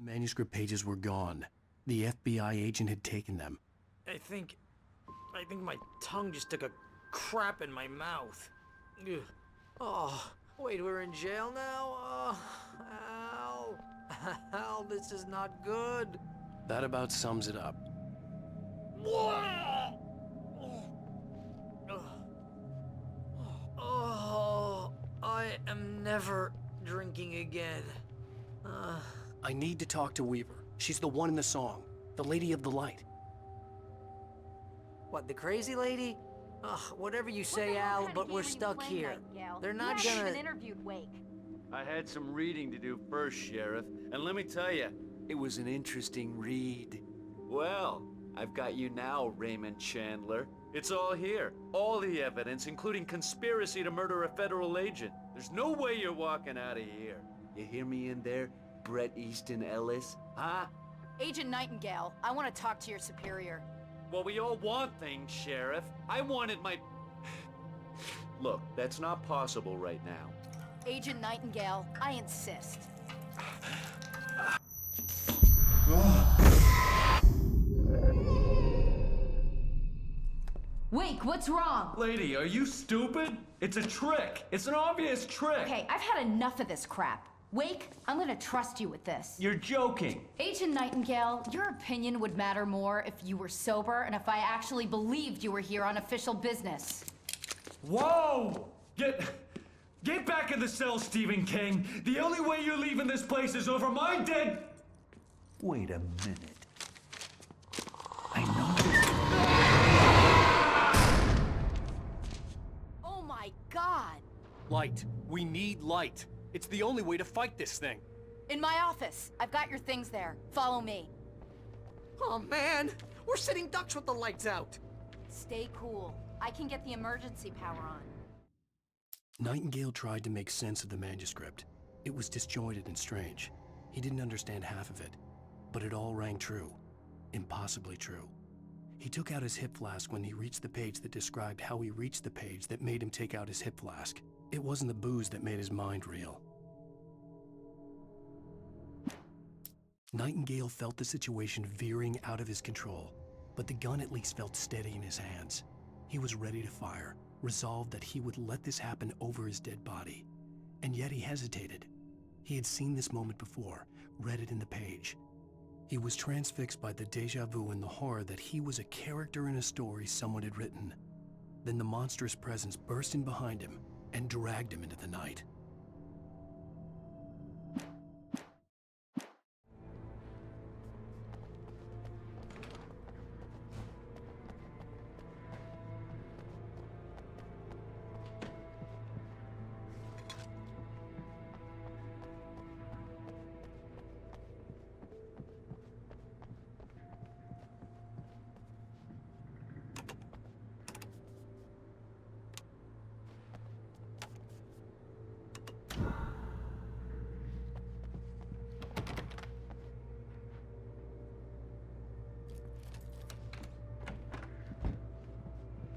Manuscript pages were gone. The FBI agent had taken them. I think my tongue just took a crap in my mouth. Ugh. Oh, wait, we're in jail now? Oh, Al. Al, this is not good. That about sums it up. Oh, I am never drinking again. I need to talk to Weaver. She's the one in the song. The Lady of the Light. What, the crazy lady? Ugh, whatever you say, Al, but we're stuck here. They're not you gonna... haven't even interviewed Wake. I had some reading to do first, Sheriff, and let me tell you, it was an interesting read. Well, I've got you now, Raymond Chandler. It's all here. All the evidence, including conspiracy to murder a federal agent. There's no way you're walking out of here. You hear me in there, Bret Easton Ellis? Huh? Agent Nightingale, I want to talk to your superior. Well, we all want things, Sheriff. I wanted my... Look, that's not possible right now. Agent Nightingale, I insist. Wake, what's wrong? Lady, are you stupid? It's a trick. It's an obvious trick. Okay, I've had enough of this crap. Wake, I'm gonna trust you with this. You're joking. Agent Nightingale, your opinion would matter more if you were sober and if I actually believed you were here on official business. Whoa! Get back in the cell, Stephen King. The only way you're leaving this place is over my dead... Wait a minute. I know this. Oh my God! Light. We need light. It's the only way to fight this thing. In my office. I've got your things there. Follow me. Oh, man! We're sitting ducks with the lights out! Stay cool. I can get the emergency power on. Nightingale tried to make sense of the manuscript. It was disjointed and strange. He didn't understand half of it, but it all rang true. Impossibly true. He took out his hip flask when he reached the page that described how he reached the page that made him take out his hip flask. It wasn't the booze that made his mind reel. Nightingale felt the situation veering out of his control, but the gun at least felt steady in his hands. He was ready to fire, resolved that he would let this happen over his dead body. And yet he hesitated. He had seen this moment before, read it in the page. He was transfixed by the déjà vu and the horror that he was a character in a story someone had written. Then the monstrous presence burst in behind him and dragged him into the night.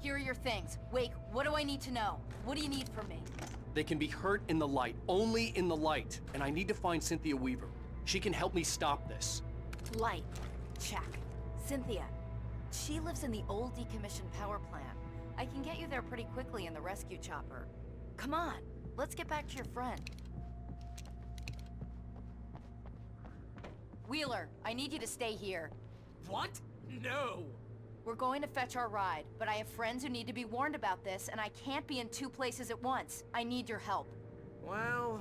Here are your things. Wake, what do I need to know? What do you need from me? They can be hurt in the light, only in the light. And I need to find Cynthia Weaver. She can help me stop this. Light. Check. Cynthia. She lives in the old decommissioned power plant. I can get you there pretty quickly in the rescue chopper. Come on, let's get back to your friend. Wheeler, I need you to stay here. What? No! We're going to fetch our ride, but I have friends who need to be warned about this, and I can't be in two places at once. I need your help. Well,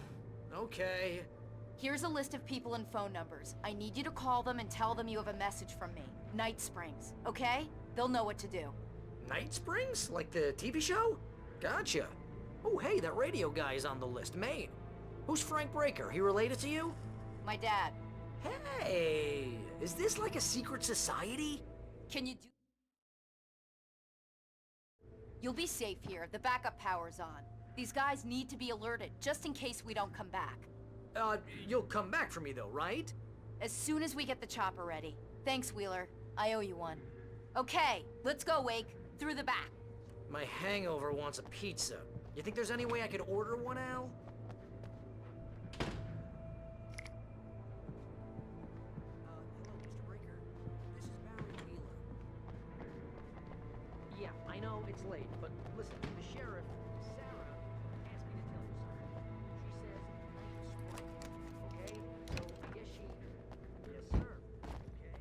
okay. Here's a list of people and phone numbers. I need you to call them and tell them you have a message from me. Night Springs, okay? They'll know what to do. Night Springs? Like the TV show? Gotcha. Oh, hey, that radio guy is on the list, Maine. Who's Frank Breaker? He related to you? My dad. Hey, is this like a secret society? Can you do... You'll be safe here. The backup power's on. These guys need to be alerted, just in case we don't come back. You'll come back for me though, right? As soon as we get the chopper ready. Thanks, Wheeler. I owe you one. Okay, let's go, Wake. Through the back. My hangover wants a pizza. You think there's any way I could order one, Al? know it's late, but listen, the sheriff, Sarah, asked me to tell you something. She says night strike, okay? So I guess she... Yes, sir. Okay?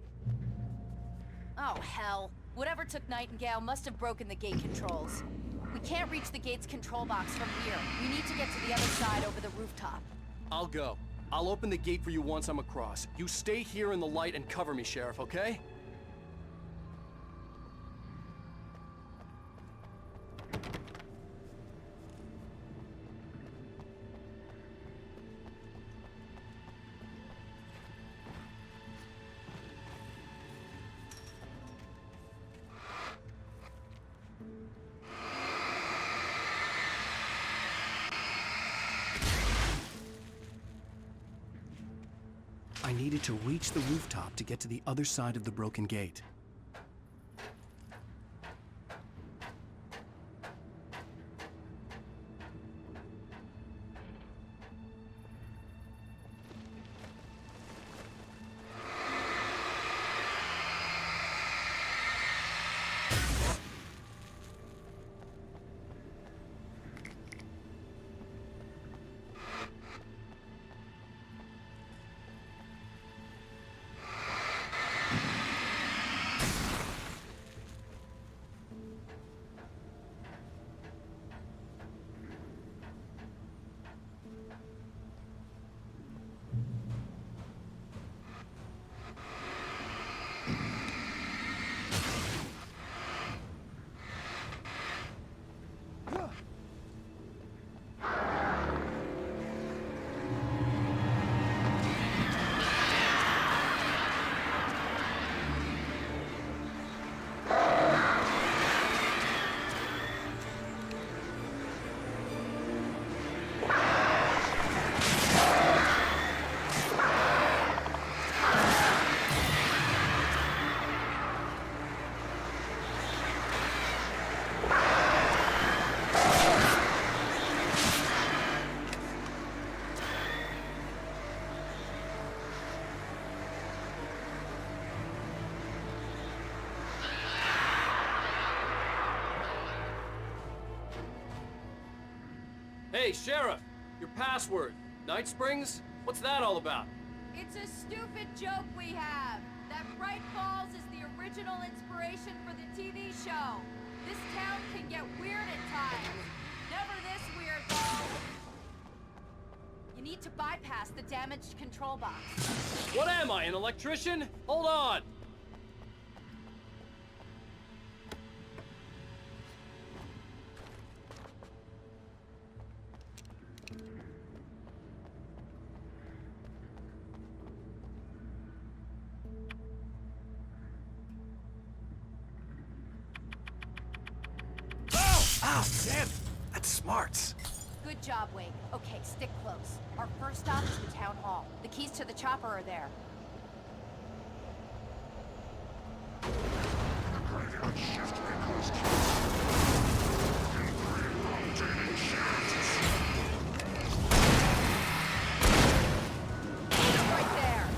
Oh, hell. Whatever took Nightingale must have broken the gate controls. We can't reach the gate's control box from here. We need to get to the other side over the rooftop. I'll go. I'll open the gate for you once I'm across. You stay here in the light and cover me, Sheriff, okay? I needed to reach the rooftop to get to the other side of the broken gate. Hey, Sheriff! Your password. Night Springs? What's that all about? It's a stupid joke we have. That Bright Falls is the original inspiration for the TV show. This town can get weird at times. Never this weird, though. You need to bypass the damaged control box. What am I, an electrician? Hold on! Ow, damn! That's smarts. Good job, Wake. Okay, stick close. Our first stop is the town hall. The keys to the chopper are there. Right there.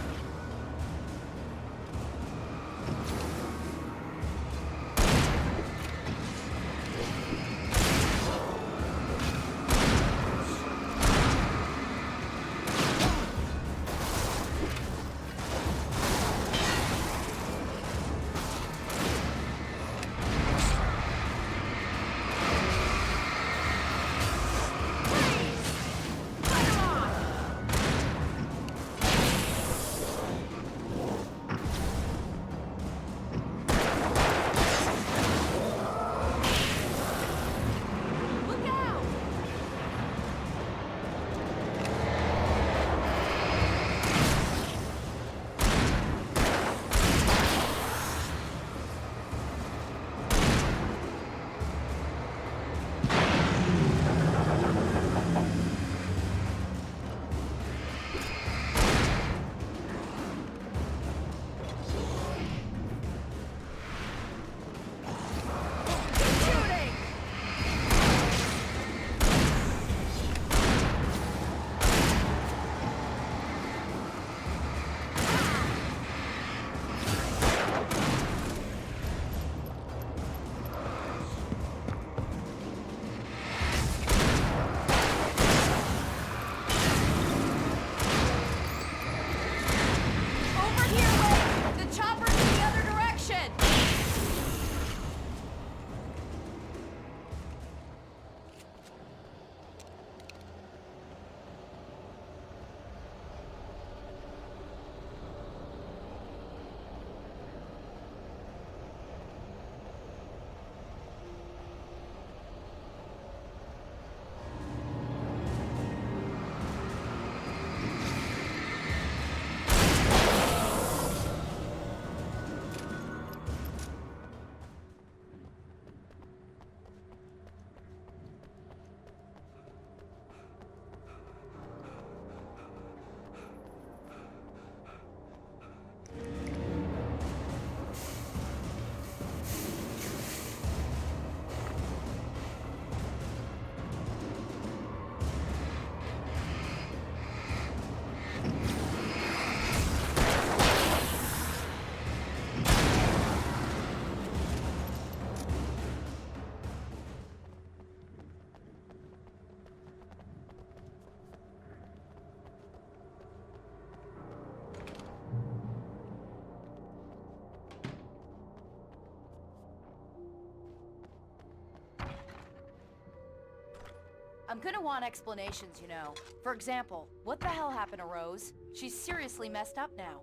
I'm gonna want explanations, you know. For example, what the hell happened to Rose? She's seriously messed up now.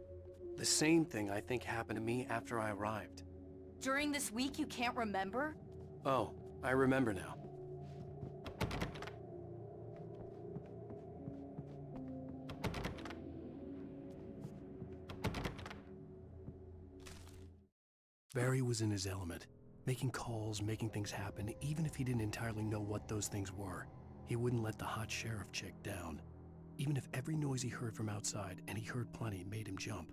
The same thing I think happened to me after I arrived. During this week you can't remember? Oh, I remember now. Barry was in his element, making calls, making things happen, even if he didn't entirely know what those things were. He wouldn't let the hot sheriff chick down. Even if every noise he heard from outside, and he heard plenty, made him jump.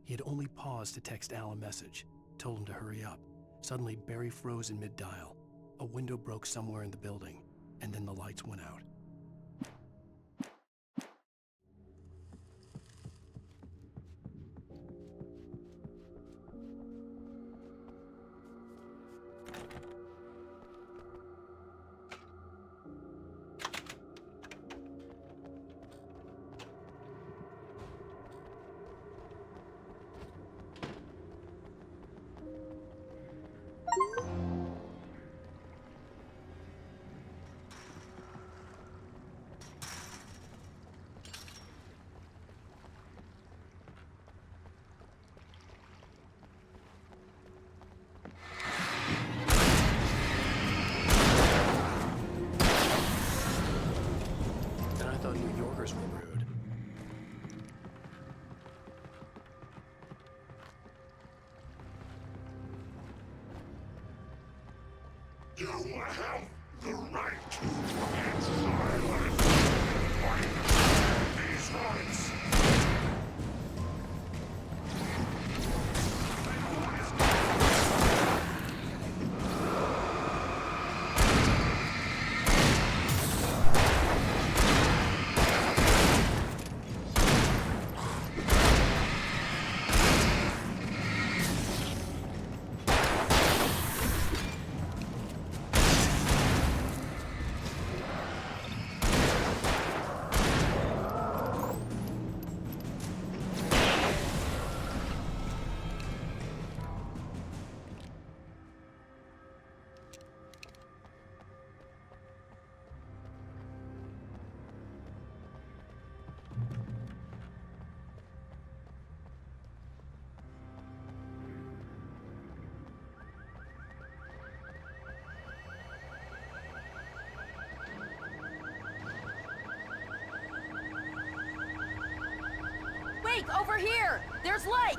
He had only paused to text Al a message, told him to hurry up. Suddenly, Barry froze in mid-dial. A window broke somewhere in the building, and then the lights went out. And I thought New Yorkers were rude. You have the right to remain silent. These rights. Wake, over here! There's light!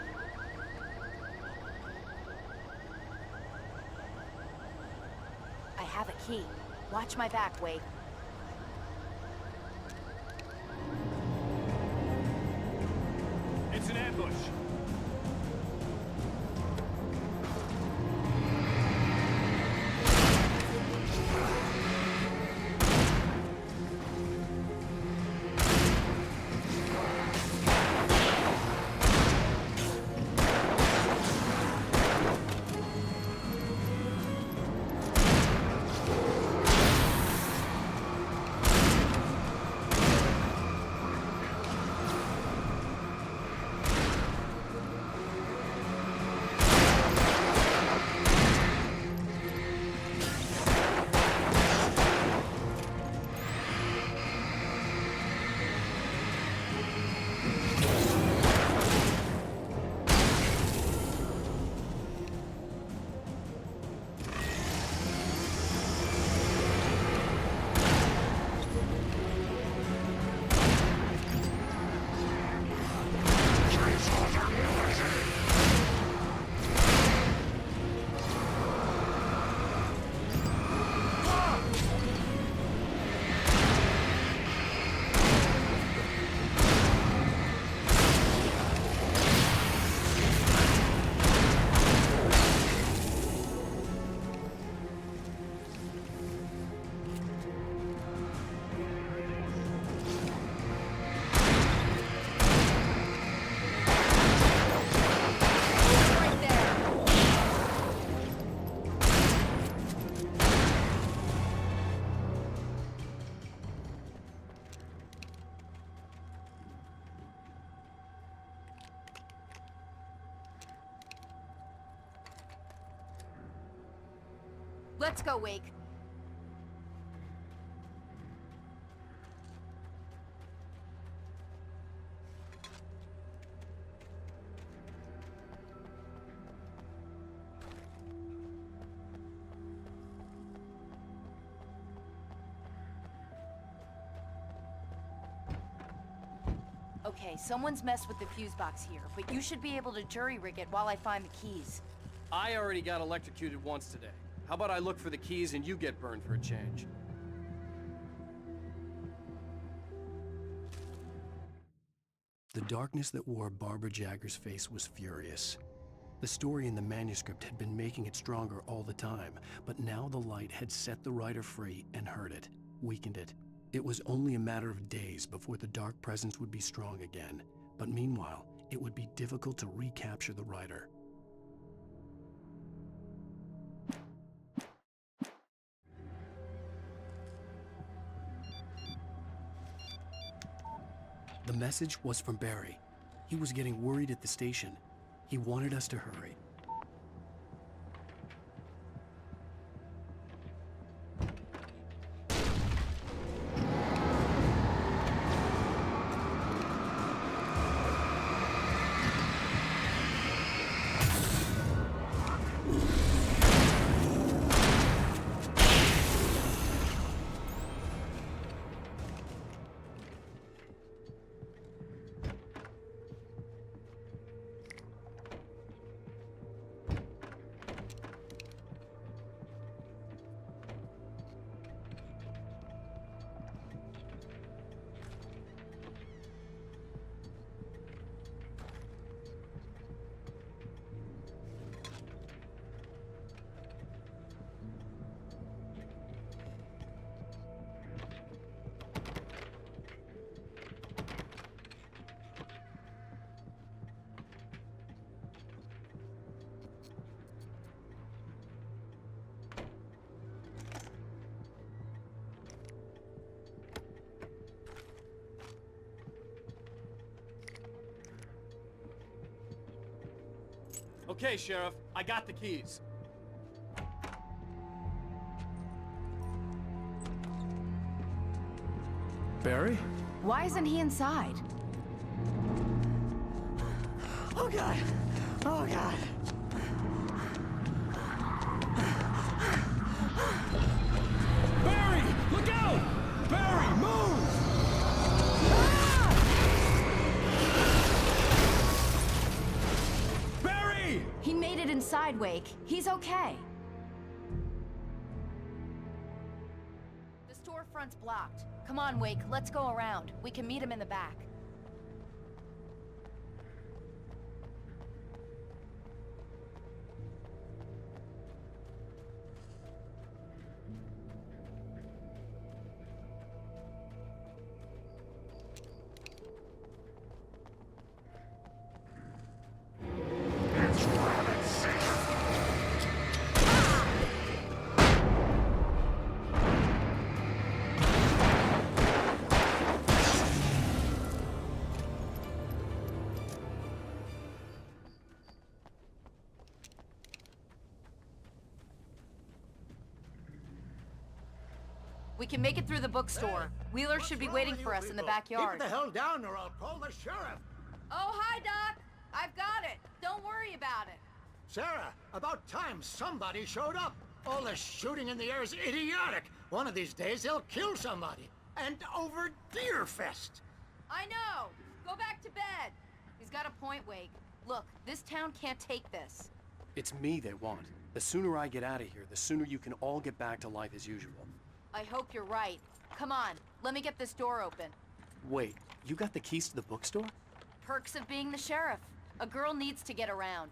I have a key. Watch my back, Wake. It's an ambush. Right there! Let's go, Wake. Okay, someone's messed with the fuse box here, but you should be able to jury-rig it while I find the keys. I already got electrocuted once today. How about I look for the keys and you get burned for a change? The darkness that wore Barbara Jagger's face was furious. The story in the manuscript had been making it stronger all the time, but now the light had set the writer free and hurt it, weakened it. It was only a matter of days before the dark presence would be strong again, but meanwhile, it would be difficult to recapture the writer. The message was from Barry. He was getting worried at the station. He wanted us to hurry. Okay, Sheriff, I got the keys. Barry? Why isn't he inside? Oh God! Oh God! Barry! Look out! Barry, move! Barry! He made it inside, Wake. He's okay. The storefront's blocked. Come on, Wake, let's go around. We can meet him in the back. It's rabbit season. We can make it through the bookstore. Wheeler should be waiting for us in the backyard. Keep the hell down or I'll call the sheriff. Oh, hi, Doc. I've got it. Don't worry about it. Sarah, about time somebody showed up. All this shooting in the air is idiotic. One of these days they'll kill somebody. And over Deerfest. I know. Go back to bed. He's got a point, Wake. Look, this town can't take this. It's me they want. The sooner I get out of here, the sooner you can all get back to life as usual. I hope you're right. Come on, let me get this door open. Wait, you got the keys to the bookstore? Perks of being the sheriff. A girl needs to get around.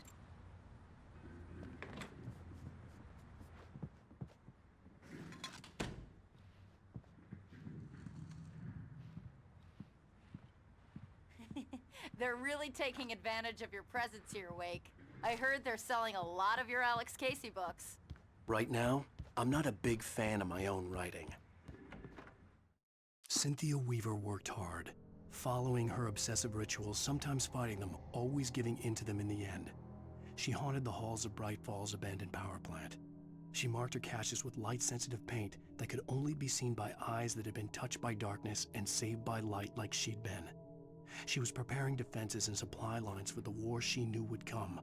They're really taking advantage of your presence here, Wake. I heard they're selling a lot of your Alex Casey books. Right now, I'm not a big fan of my own writing. Cynthia Weaver worked hard, following her obsessive rituals, sometimes fighting them, always giving in to them in the end. She haunted the halls of Bright Falls abandoned power plant. She marked her caches with light-sensitive paint that could only be seen by eyes that had been touched by darkness and saved by light like she'd been. She was preparing defenses and supply lines for the war she knew would come.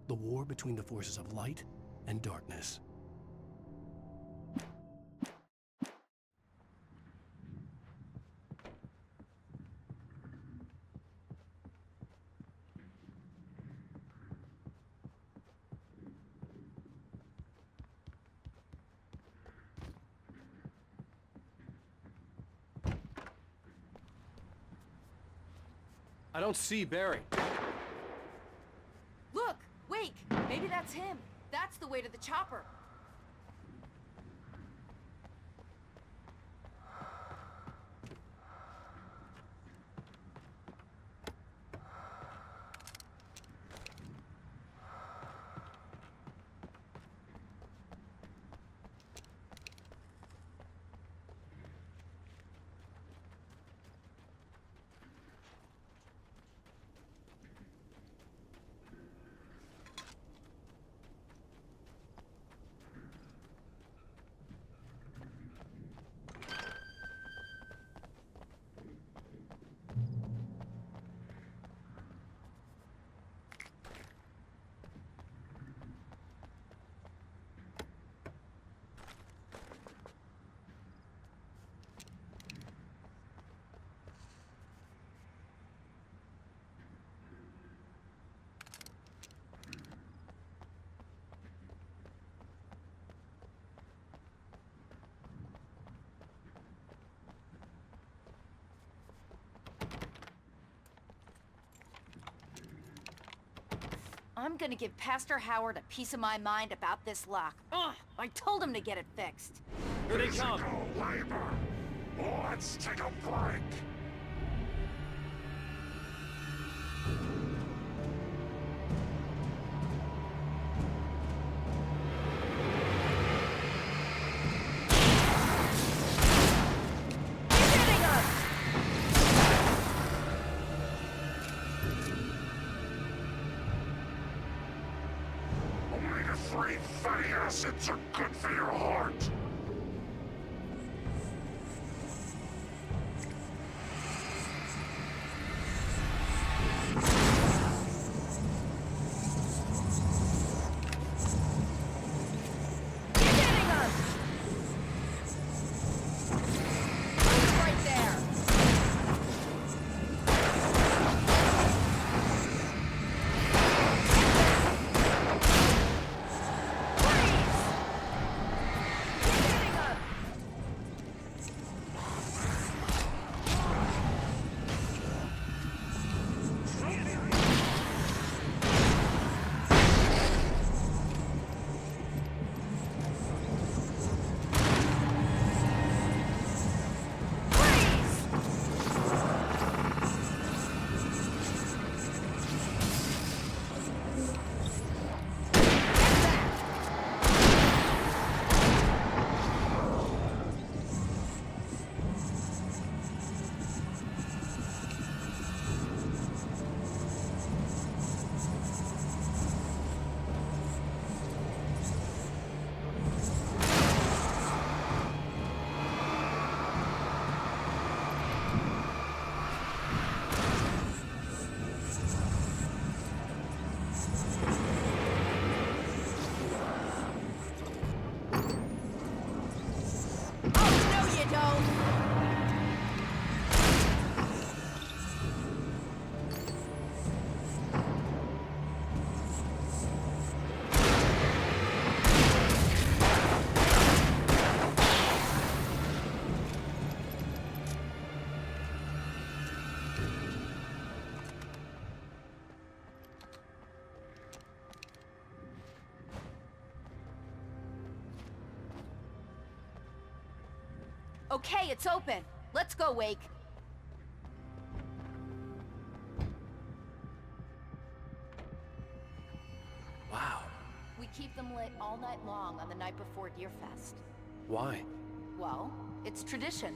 The war between the forces of light and darkness. I don't see Barry. Look! Wake! Maybe that's him. That's the way to the chopper. I'm gonna give Pastor Howard a piece of my mind about this lock. Ugh! I told him to get it fixed. Here they come. Physical labor. Let's take a break. He's hitting us! Omega-3 fatty acids are good for your heart. He's hitting us! He's right there! Freeze! He's hitting us! Freeze! Oh, no you don't! Okay, it's open. Let's go, Wake. Wow. We keep them lit all night long on the night before Deerfest. Why? Well, it's tradition.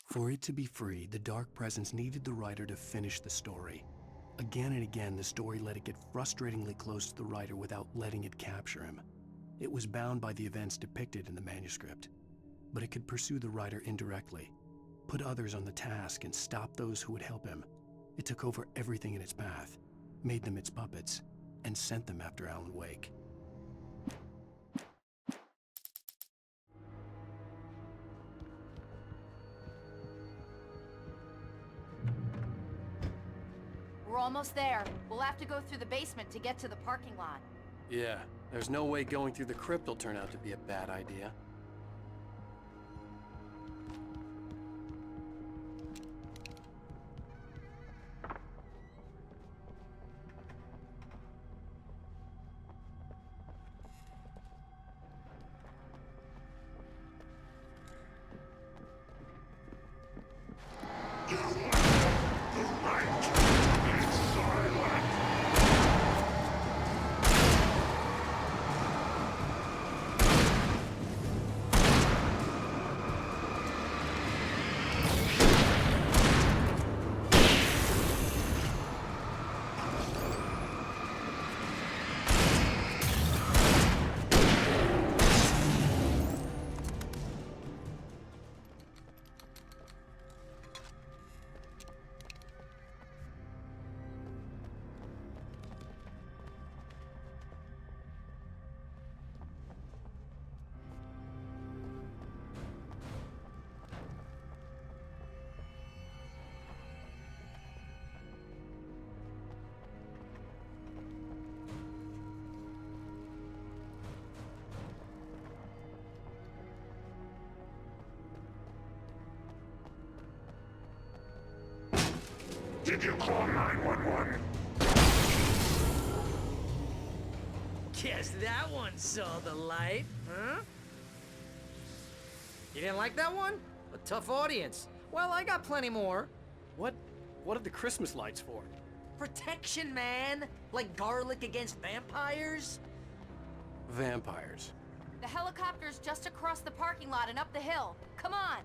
For it to be free, the Dark Presence needed the writer to finish the story. Again and again, the story let it get frustratingly close to the writer without letting it capture him. It was bound by the events depicted in the manuscript, but it could pursue the writer indirectly, put others on the task, and stop those who would help him. It took over everything in its path, made them its puppets, and sent them after Alan Wake. We're almost there. We'll have to go through the basement to get to the parking lot. Yeah, there's no way going through the crypt will turn out to be a bad idea. Did you call 911? Guess that one saw the light, huh? You didn't like that one? A tough audience. Well, I got plenty more. What are the Christmas lights for? Protection, man! Like garlic against vampires? Vampires. The helicopter's just across the parking lot and up the hill. Come on!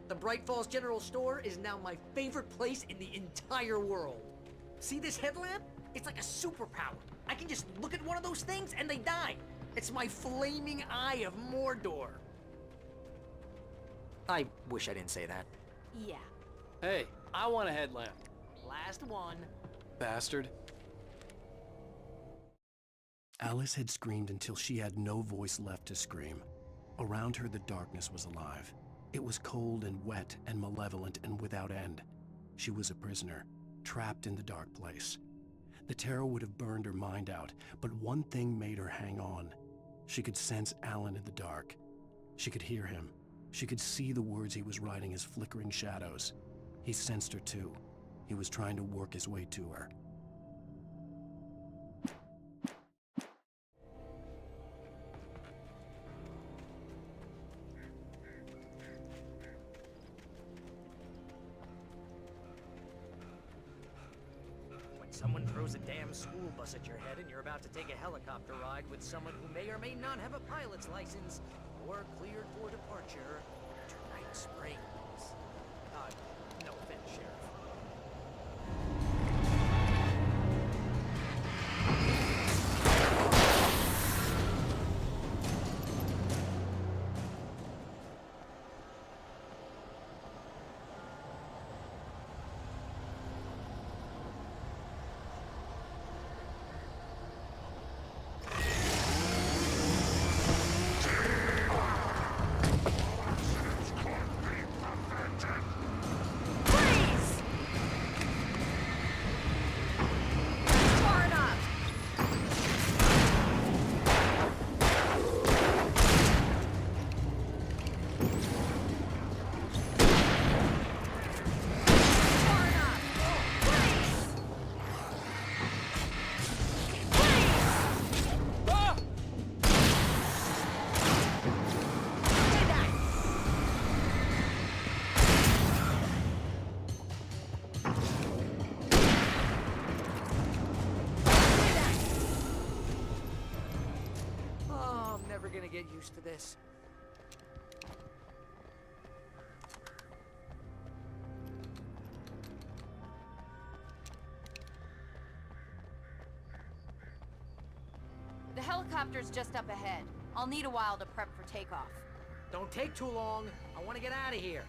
The Bright Falls General Store is now my favorite place in the entire world. See this headlamp? It's like a superpower. I can just look at one of those things and they die. It's my flaming eye of Mordor. I wish I didn't say that. Yeah. Hey, I want a headlamp. Last one. Bastard. Alice had screamed until she had no voice left to scream. Around her, the darkness was alive. It was cold and wet and malevolent and without end. She was a prisoner, trapped in the dark place. The terror would have burned her mind out, but one thing made her hang on. She could sense Alan in the dark. She could hear him. She could see the words he was writing as flickering shadows. He sensed her too. He was trying to work his way to her. Someone throws a damn school bus at your head and you're about to take a helicopter ride with someone who may or may not have a pilot's license or cleared for departure to Night Springs. No offense, Sheriff. Gonna get used to this. The helicopter's just up ahead. I'll need a while to prep for takeoff. Don't take too long. I want to get out of here.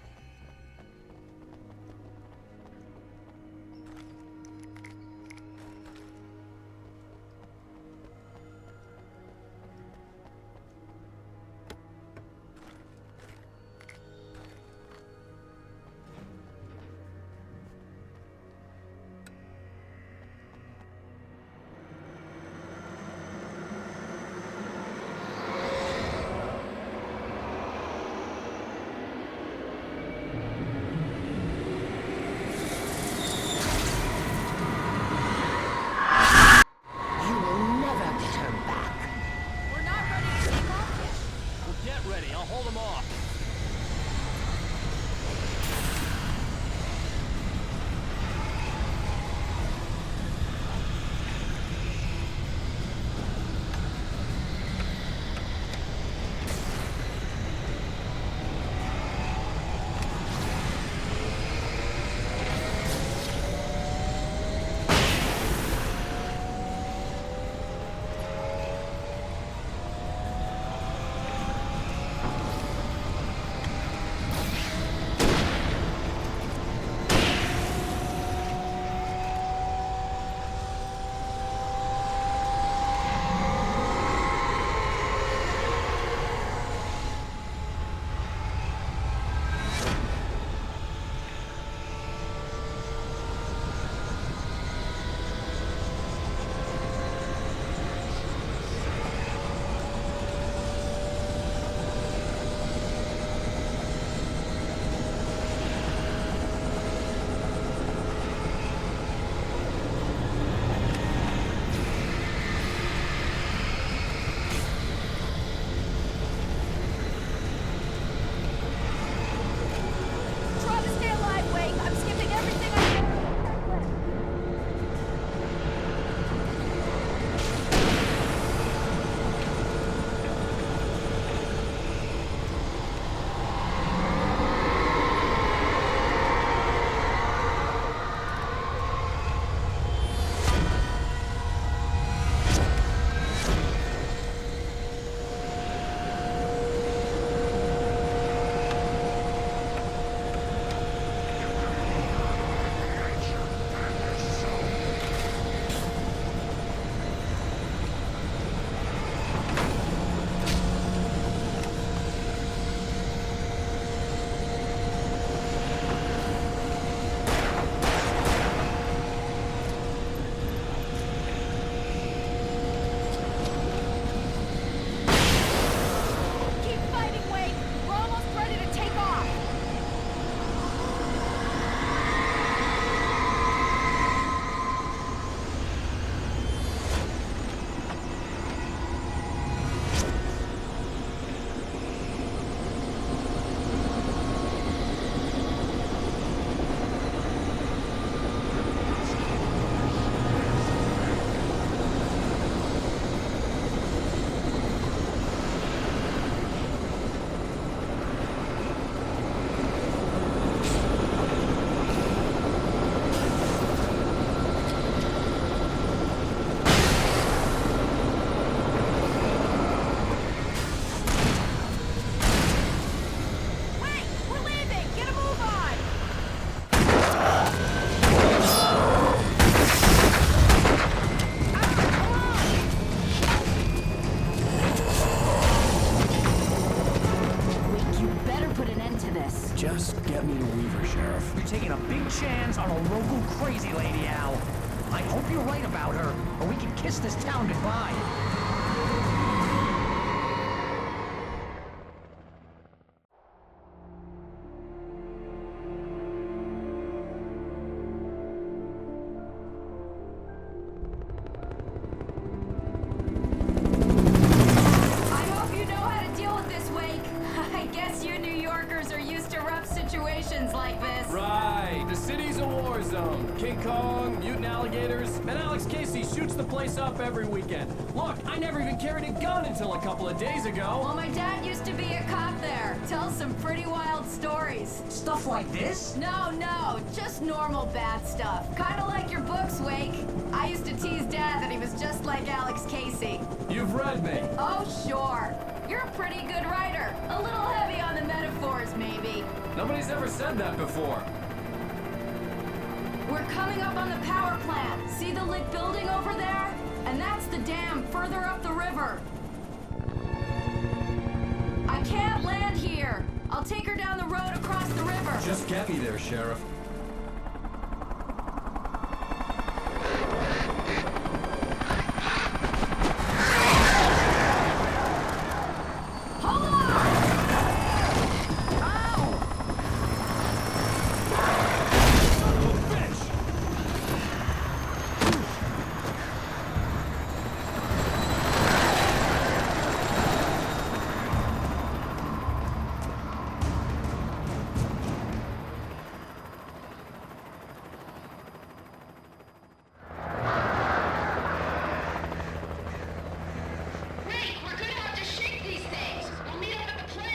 you're right about her, or we can kiss this town goodbye. I hope you know how to deal with this, Wake. I guess you New Yorkers are used to rough situations like this. Right, the city's a war zone. King Kong, mutant alligators, and Alex Casey shoots the place up every weekend. Look, I never even carried a gun until a couple of days ago. Well, my dad used to be a cop there. Tells some pretty wild stories. Stuff like this? No, just normal bad stuff. Kinda like your books, Wake. I used to tease Dad that he was just like Alex Casey. You've read me. Oh, sure. You're a pretty good writer. A little heavy on the metaphors, maybe. Nobody's ever said that before. We're coming up on the power plant. See the lit building over there? And that's the dam further up the river. I can't land here. I'll take her down the road across the river. Just get me there, Sheriff. Hold on! Wait, we're gonna have to shake these things. We'll meet up at the plant.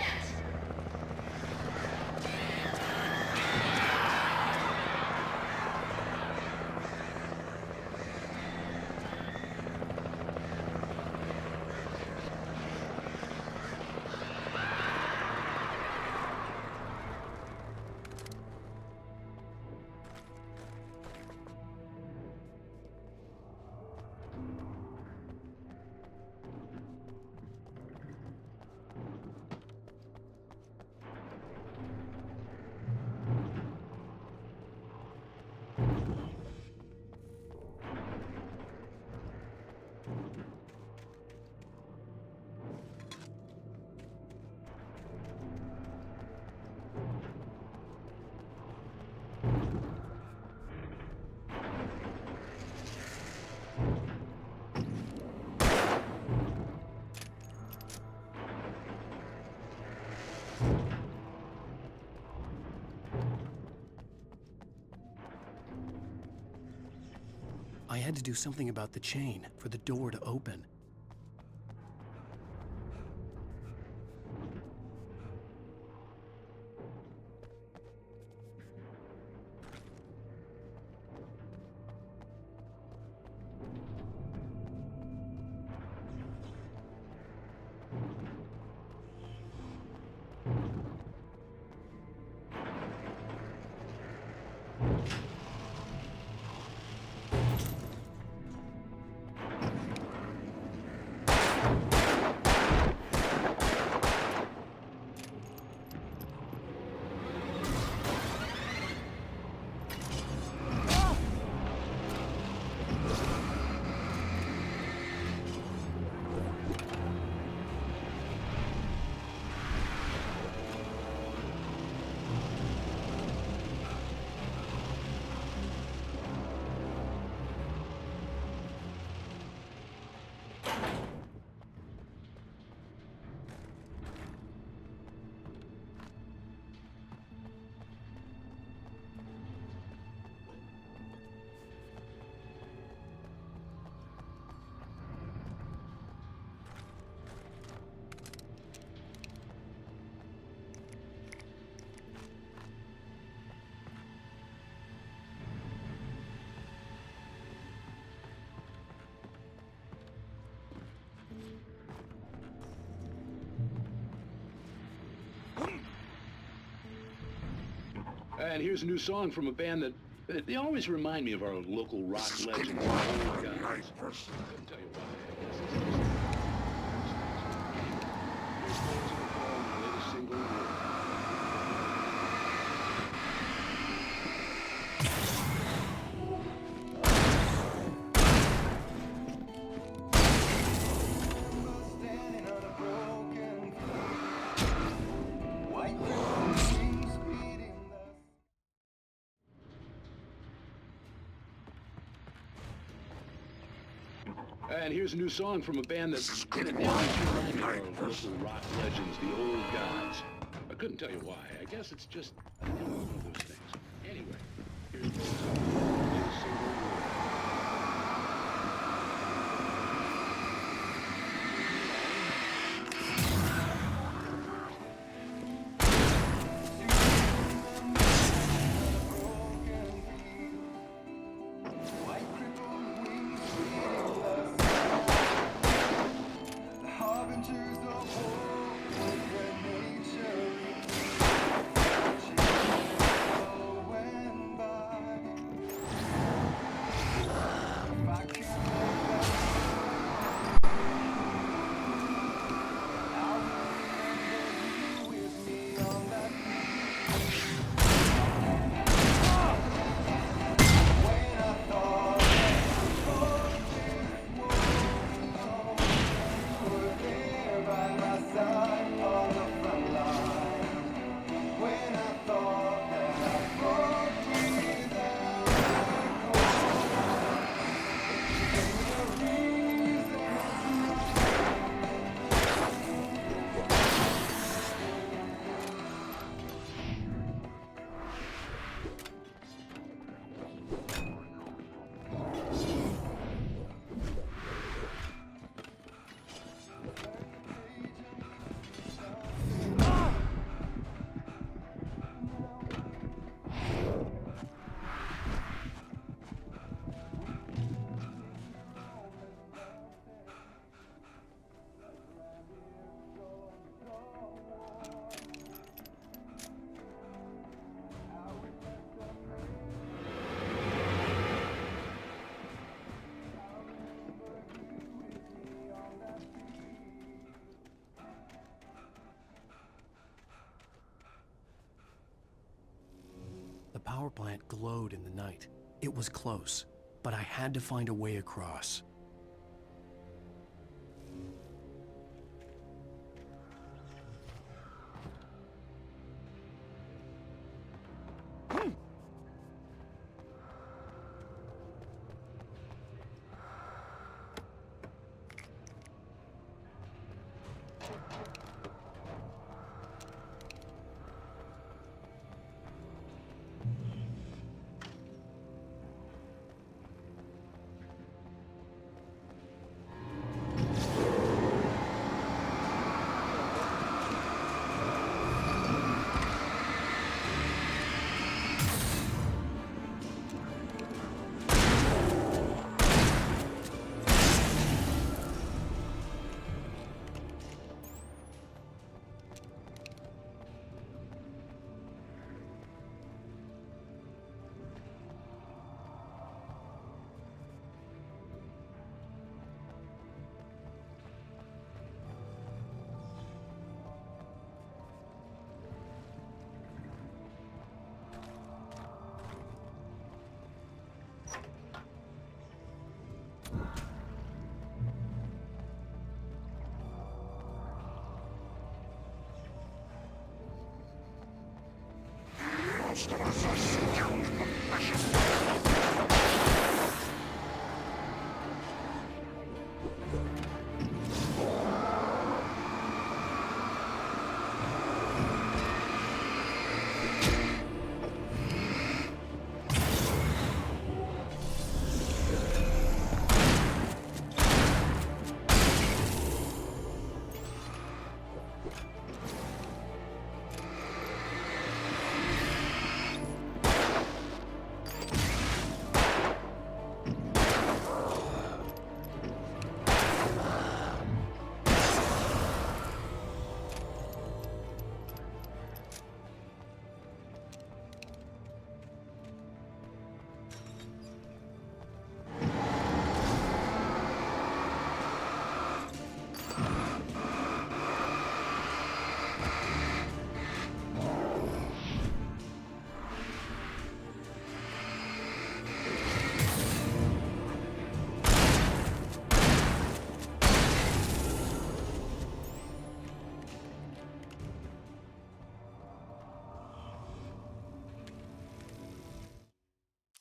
I had to do something about the chain for the door to open. And here's a new song from a band that they always remind me of our local rock legends. Old guys. I'll tell you why. Latest single, And here's a new song from a band that they always remind me of our local rock legends, the Old Gods. I couldn't tell you why. I guess it's just one of those things. Anyway, here's the song. The power plant glowed in the night. It was close, but I had to find a way across.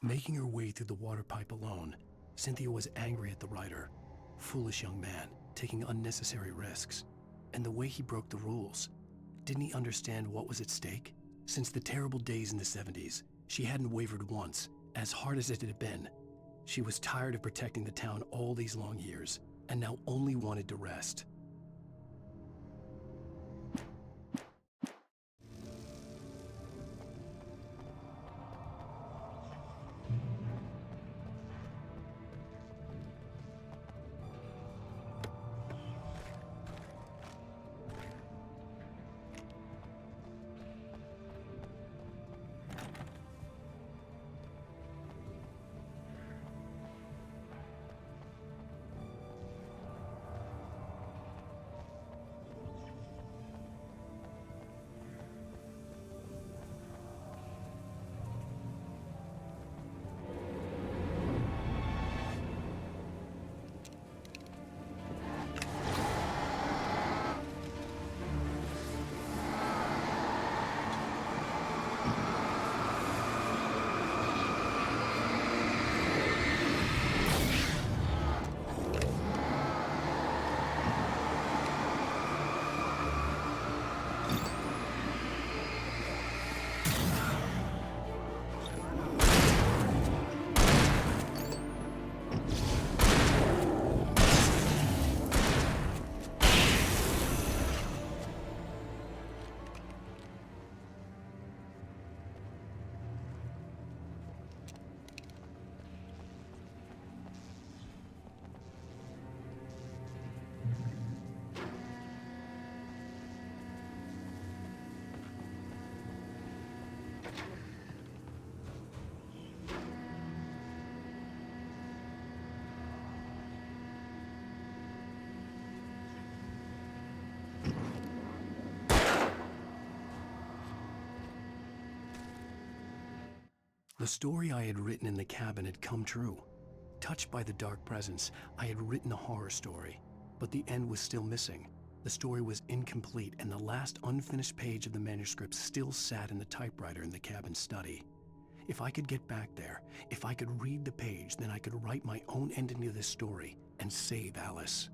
Making her way through the water pipe alone, Cynthia was angry at the writer. Foolish young man, taking unnecessary risks. And the way he broke the rules. Didn't he understand what was at stake? Since the terrible days in the 70s, she hadn't wavered once, as hard as it had been. She was tired of protecting the town all these long years, and now only wanted to rest. The story I had written in the cabin had come true. Touched by the dark presence, I had written a horror story, but the end was still missing. The story was incomplete, and the last unfinished page of the manuscript still sat in the typewriter in the cabin study. If I could get back there, if I could read the page, then I could write my own ending to this story and save Alice.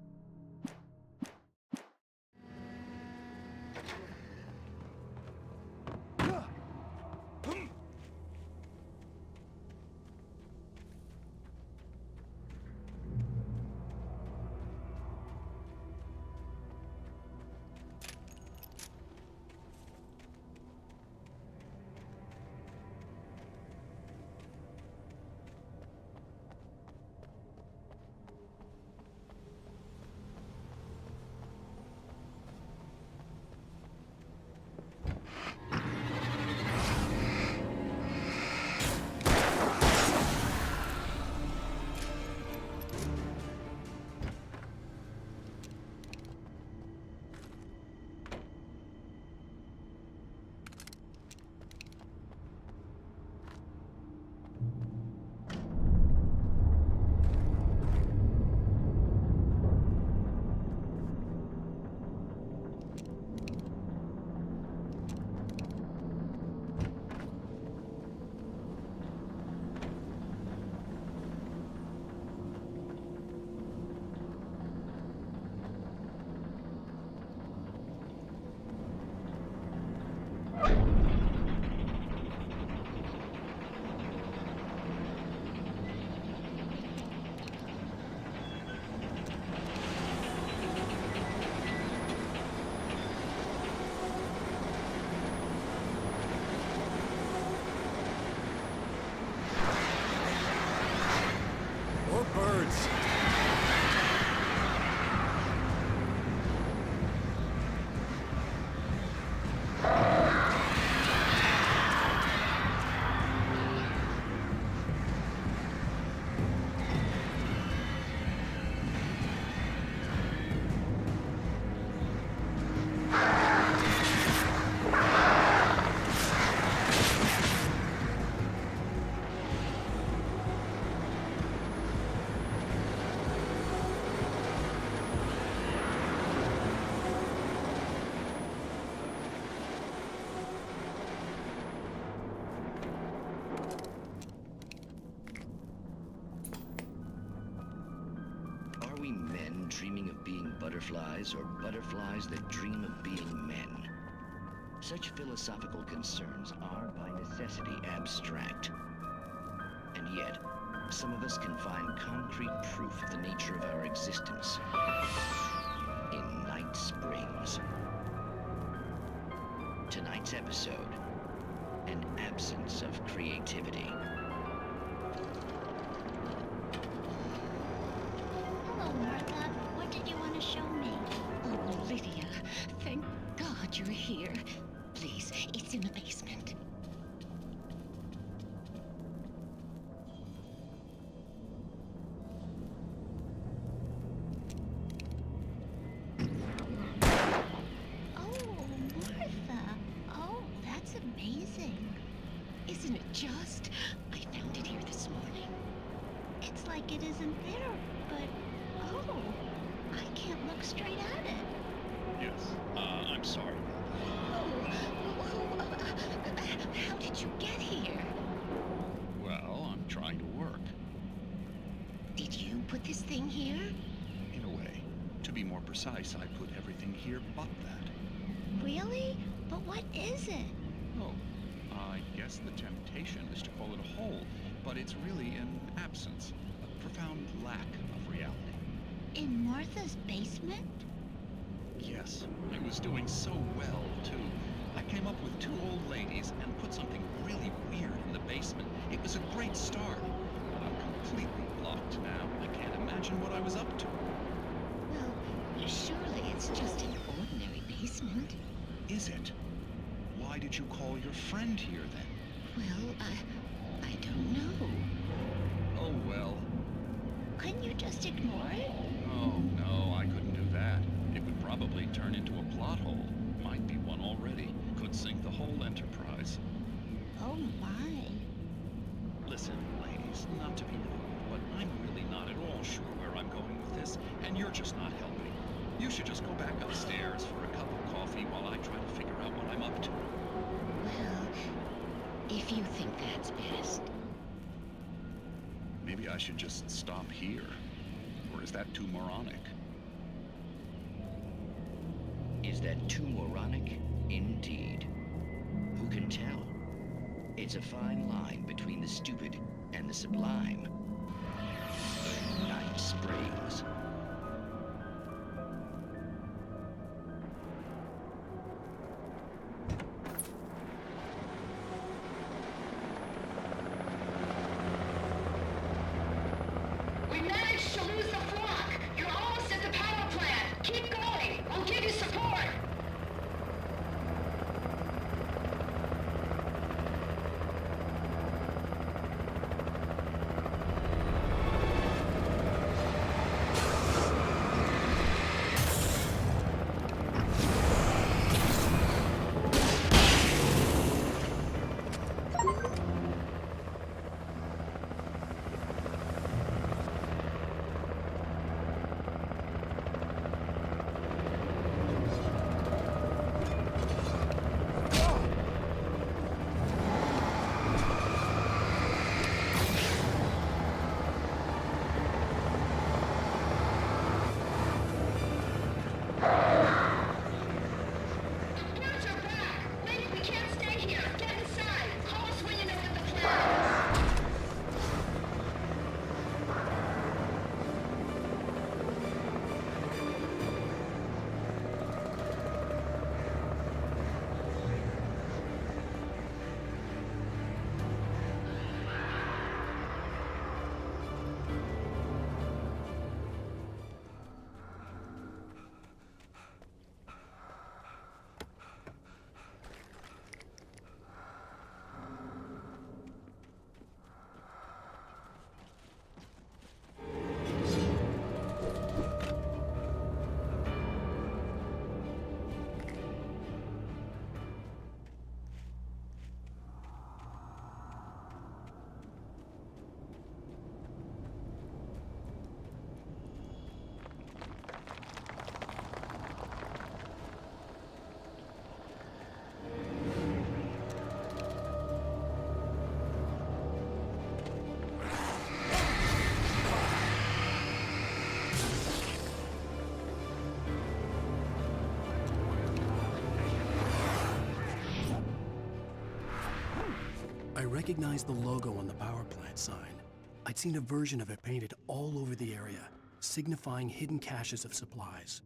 men dreaming of being butterflies or butterflies that dream of being men? Such philosophical concerns are by necessity abstract. And yet, some of us can find concrete proof of the nature of our existence in Night Springs. Tonight's episode, an absence of creativity. Hello, Martha. What did you want to show me? Oh, Lydia. Thank God you're here. Please, it's in the basement. Oh, Martha. Oh, that's amazing. Isn't it just? I found it here this morning. It's like it isn't there, but oh, I can't look straight at it. Yes, I'm sorry. How did you get here? Well, I'm trying to work. Did you put this thing here? In a way. To be more precise, I put everything here but that. Really? But what is it? Oh, I guess the temptation is to call it a hole, but it's really an absence, a profound lack of reality. In Martha's basement? Yes, I was doing so well, too. I came up with 2 old ladies and put something really weird in the basement. It was a great start, but I'm completely blocked now. I can't imagine what I was up to. Well, surely it's just an ordinary basement. Is it? Why did you call your friend here, then? Well, I don't know. Oh, well. Couldn't you just ignore it? Oh, no, I couldn't do that. It would probably turn into a plot hole. Might be one already. Could sink the whole enterprise. Oh, my. Listen, ladies, not to be rude, but I'm really not at all sure where I'm going with this, and you're just not helping. You should just go back upstairs for a cup of coffee while I try to figure out what I'm up to. Well, if you think that's best. Maybe I should just stop here. Or is that too moronic? Is that too moronic? Indeed. Who can tell? It's a fine line between the stupid and the sublime. Night Springs. We managed to lose the flock. You're almost at the power plant. Keep going. We'll give you support. recognized the logo on the power plant sign. I'd seen a version of it painted all over the area, signifying hidden caches of supplies.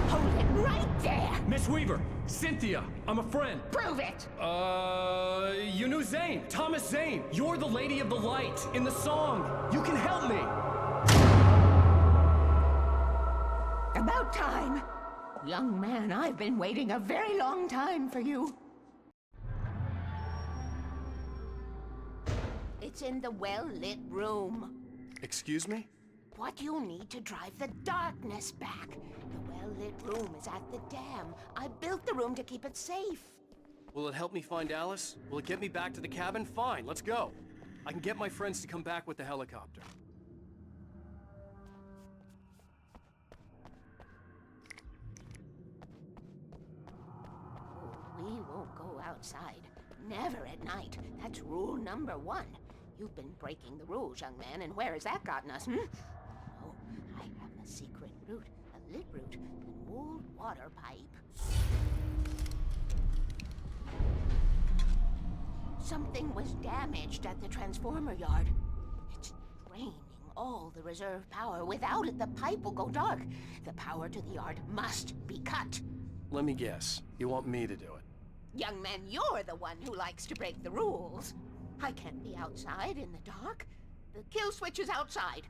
Hold it right there! Miss Weaver! Cynthia! I'm a friend! Prove it! You knew Zane! Thomas Zane! You're the Lady of the Light in the song! You can help me! About time! Young man, I've been waiting a very long time for you. It's in the well-lit room. Excuse me? What you need to drive the darkness back. The well-lit room is at the dam. I built the room to keep it safe. Will it help me find Alice? Will it get me back to the cabin? Fine, let's go. I can get my friends to come back with the helicopter. We won't go outside. Never at night. That's rule number 1. You've been breaking the rules, young man, and where has that gotten us, Oh, I have a secret route, a lit route, an old water pipe. Something was damaged at the transformer yard. It's draining all the reserve power. Without it, the pipe will go dark. The power to the yard must be cut. Let me guess. You want me to do it? Young man, you're the one who likes to break the rules. I can't be outside in the dark. The kill switch is outside.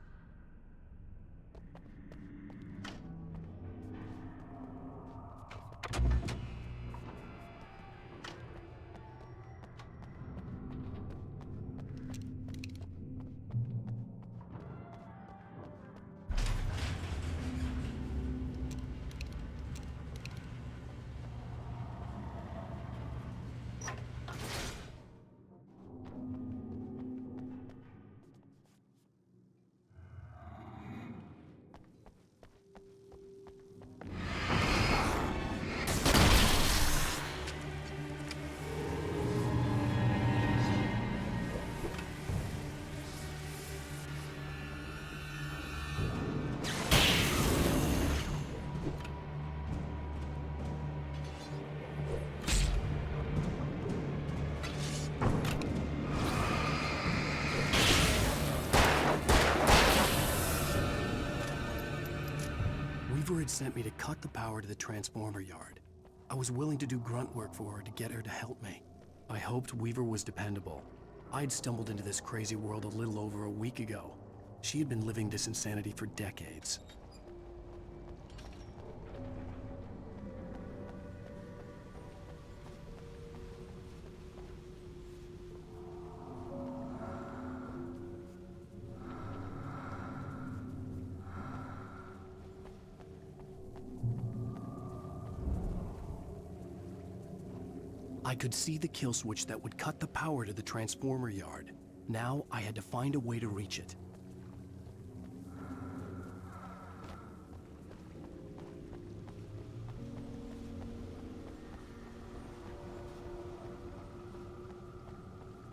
Weaver had sent me to cut the power to the transformer yard. I was willing to do grunt work for her to get her to help me. I hoped Weaver was dependable. I'd stumbled into this crazy world a little over a week ago. She had been living this insanity for decades. I could see the kill switch that would cut the power to the transformer yard. Now I had to find a way to reach it.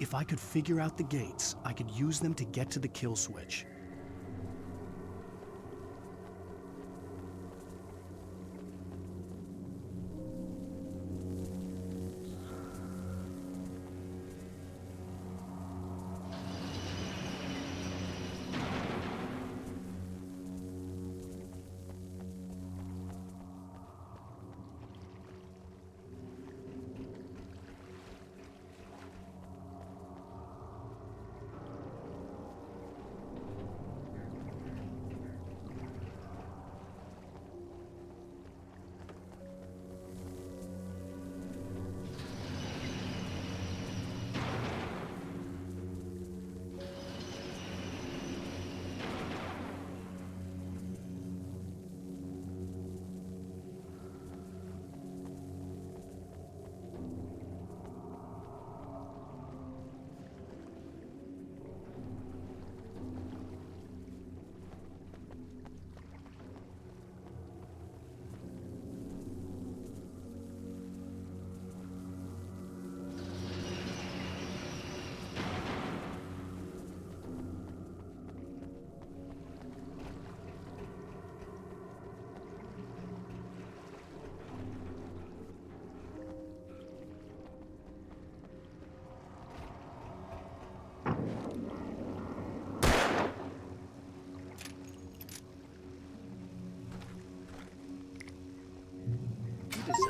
If I could figure out the gates, I could use them to get to the kill switch.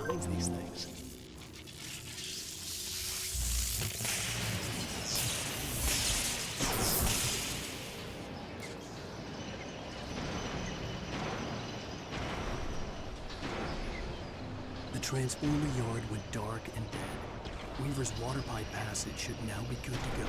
finds these things. The transformer yard went dark and dead. Weaver's water pipe passage should now be good to go.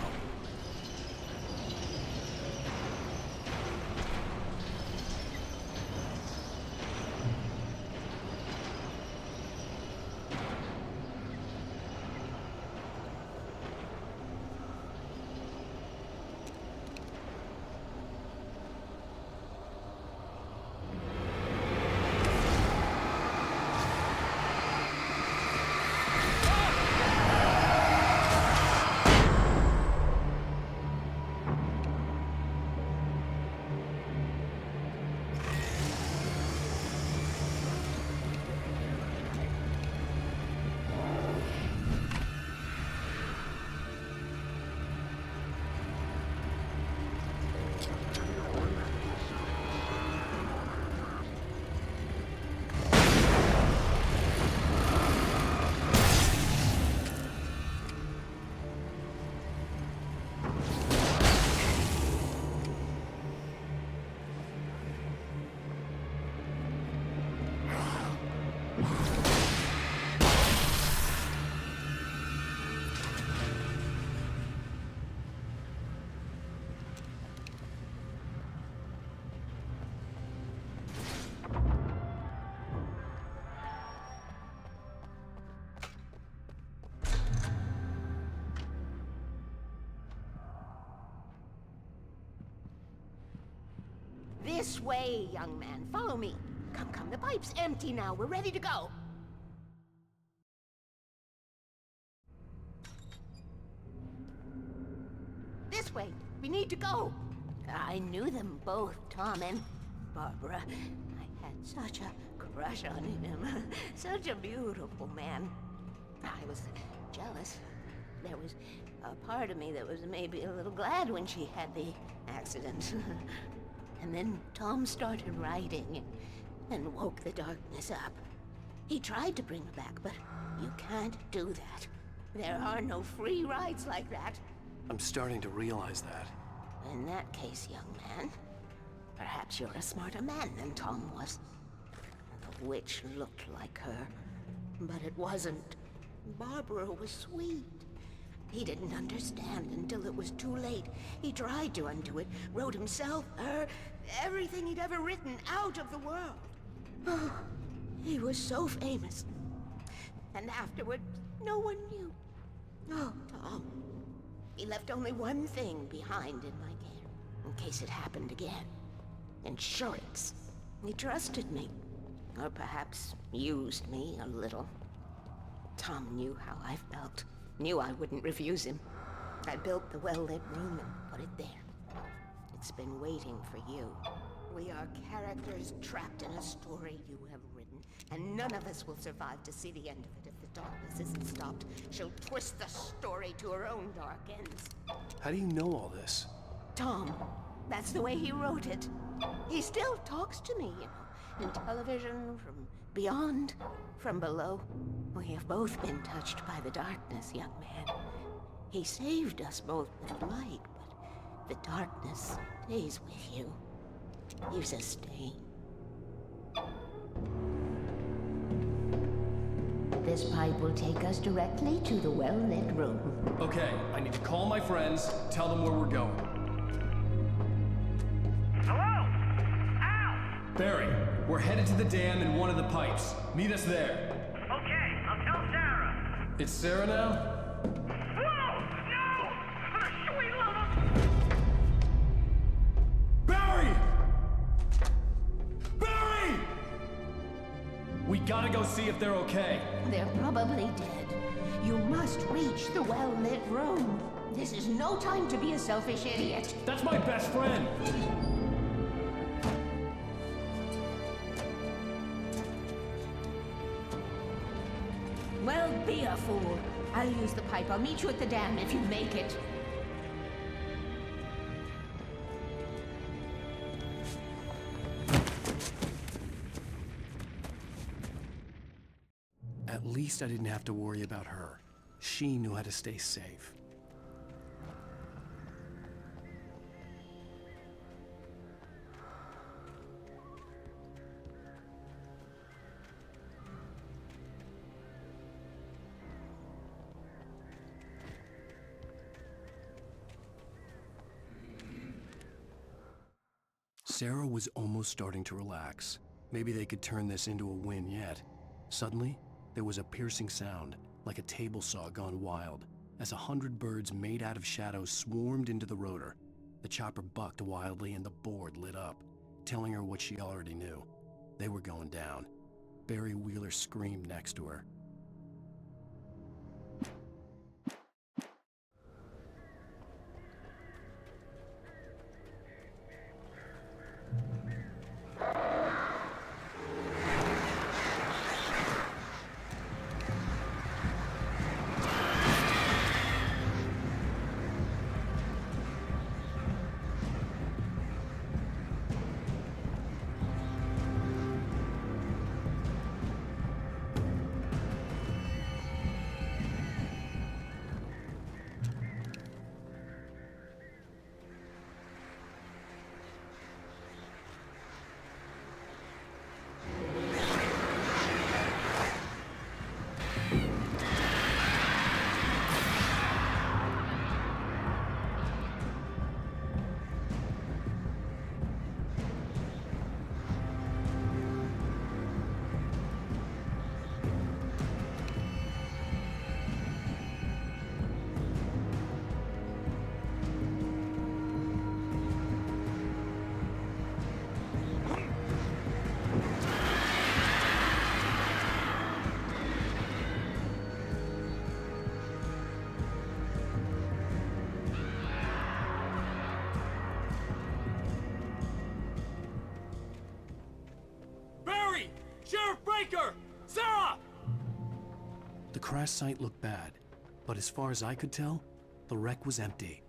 This way, young man. Follow me. Come, come. The pipe's empty now. We're ready to go. This way. We need to go. I knew them both, Tom and Barbara. I had such a crush on him. Such a beautiful man. I was jealous. There was a part of me that was maybe a little glad when she had the accident. And then Tom started writing and woke the darkness up. He tried to bring her back, but you can't do that. There are no free rides like that. I'm starting to realize that. In that case, young man, perhaps you're a smarter man than Tom was. The witch looked like her, but it wasn't. Barbara was sweet. He didn't understand until it was too late. He tried to undo it, wrote himself, her, everything he'd ever written out of the world. Oh, he was so famous. And afterward, no one knew. Oh, Tom. He left only one thing behind in my care, in case it happened again. Insurance. He trusted me. Or perhaps used me a little. Tom knew how I felt. Knew I wouldn't refuse him. I built the well-lit room and put it there. It's been waiting for you. We are characters trapped in a story you have written, and none of us will survive to see the end of it if the darkness isn't stopped. She'll twist the story to her own dark ends. How do you know all this? Tom, that's the way he wrote it. He still talks to me, in television, from beyond, from below. We have both been touched by the darkness, young man. He saved us both with light, but the darkness stays with you. Leaves a stain. This pipe will take us directly to the well-lit room. Okay, I need to call my friends, tell them where we're going. Hello? Al! Barry, we're headed to the dam in one of the pipes. Meet us there. Okay, I'll tell Sarah. It's Sarah now? Whoa! No! For the sweet love of... Barry! Barry! We gotta go see if they're okay. They're probably dead. You must reach the well-lit room. This is no time to be a selfish idiot. That's my best friend. Well, be a fool. I'll use the pipe. I'll meet you at the dam if you make it. least I didn't have to worry about her. She knew how to stay safe. Sarah was almost starting to relax. Maybe they could turn this into a win yet. Suddenly, there was a piercing sound, like a table saw gone wild, as 100 birds made out of shadows swarmed into the rotor. The chopper bucked wildly and the board lit up, telling her what she already knew. They were going down. Barry Wheeler screamed next to her. Sheriff Breaker! Sarah! The crash site looked bad, but as far as I could tell, the wreck was empty.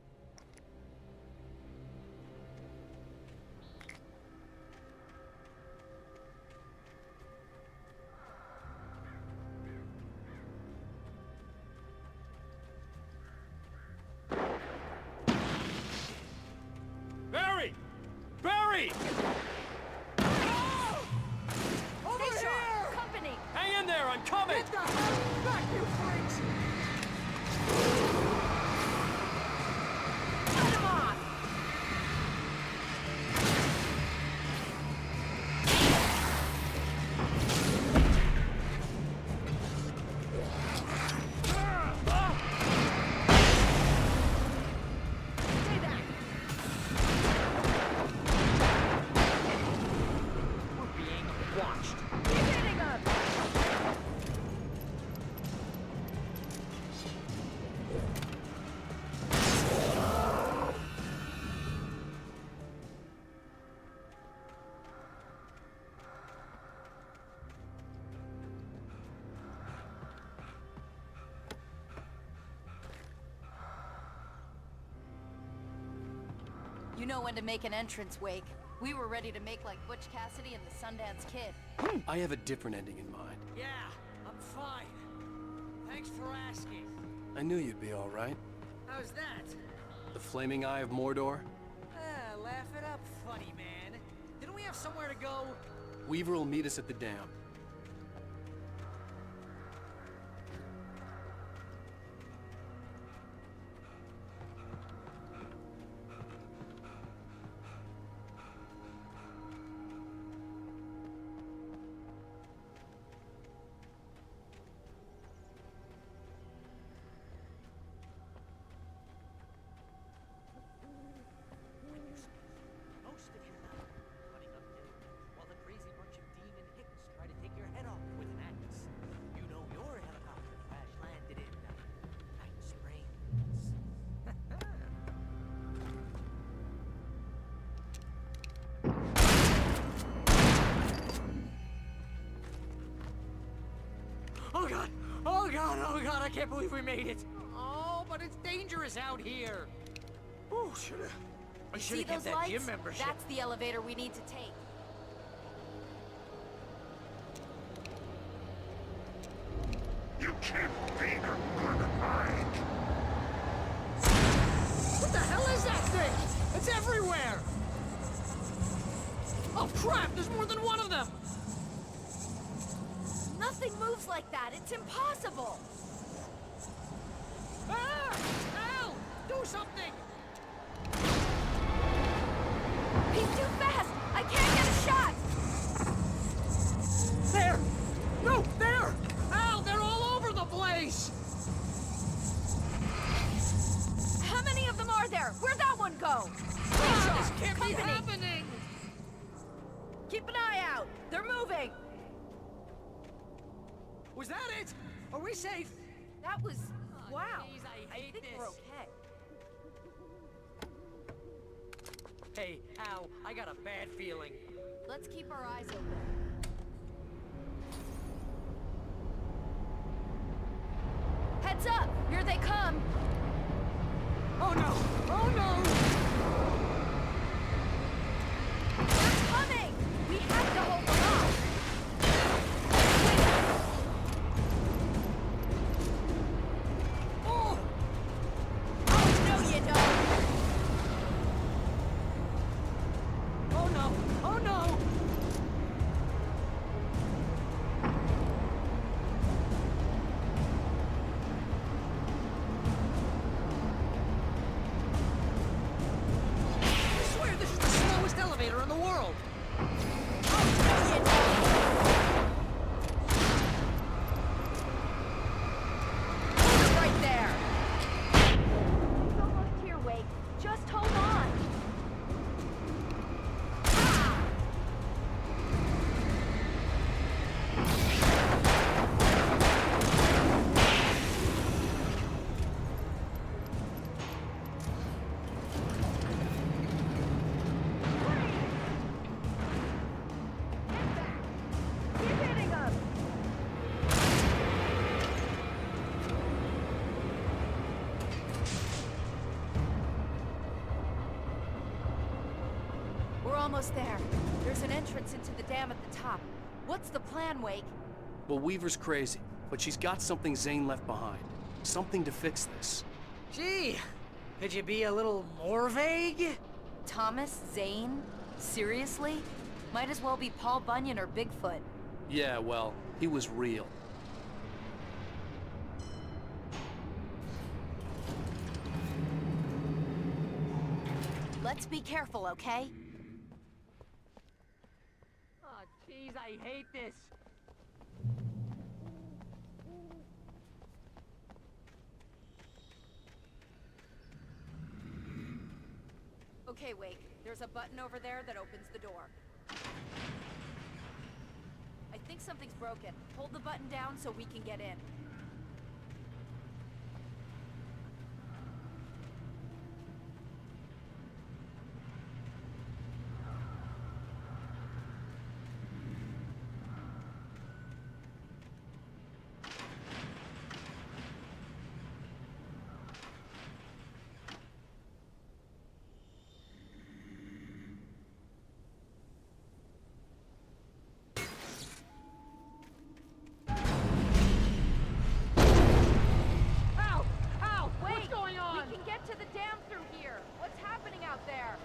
Barry! Barry! Hang in there, I'm coming! Get the hell back, you freaks! Cut him off! Stay back! We're being watched. Keep hitting us! You know when to make an entrance, Wake. We were ready to make like Butch Cassidy and the Sundance Kid. I have a different ending in mind. Yeah, I'm fine. Thanks for asking. I knew you'd be all right. How's that? The Flaming Eye of Mordor? Laugh it up, funny man. Didn't we have somewhere to go? Weaver will meet us at the dam. Most of your life running up hills while the crazy bunch of demon hicks try to take your head off with an axe. You know your helicopter crash landed in Night Springs. Oh god! Oh god! Oh god! I can't believe we made it! Oh, but it's dangerous out here! Oh, I should See have kept those that lights? gym membership. That's the elevator we need to take. Keep being a good mind. What the hell is that thing? It's everywhere! Oh crap, there's more than one of them! Nothing moves like that. It's impossible. Ah! Al! Do something! He's too fast. I can't get a shot. There! No, there! Al, they're all over the place! How many of them are there? Where'd that one go? Ah, this can't be happening! Keep an eye out. They're moving. Was that it? Are we safe? That was... wow. Jeez, I hate think this. we're okay. Hey, Al, I got a bad feeling. Let's keep our eyes open. Heads up! Here they come! Oh no! Oh no! They're coming! We have to hold them off! Oh! Oh, no you don't! Oh no! Oh no! I swear this is the slowest elevator in the world! Right there! It's almost here, Wake. Just hold on! Keep hitting them! We're almost there. There's an entrance into the dam at the top. What's the plan, Wake? Well, Weaver's crazy, but she's got something Zane left behind. Something to fix this. Gee, could you be a little more vague? Thomas Zane? Seriously? Might as well be Paul Bunyan or Bigfoot. Yeah, well, he was real. Let's be careful, okay? Oh, jeez, I hate this. Okay, Wake. There's a button over there that opens the door. I think something's broken. Hold the button down so we can get in. Ow! Ow! Wait! What's going on? We can get to the dam through here. What's happening out there?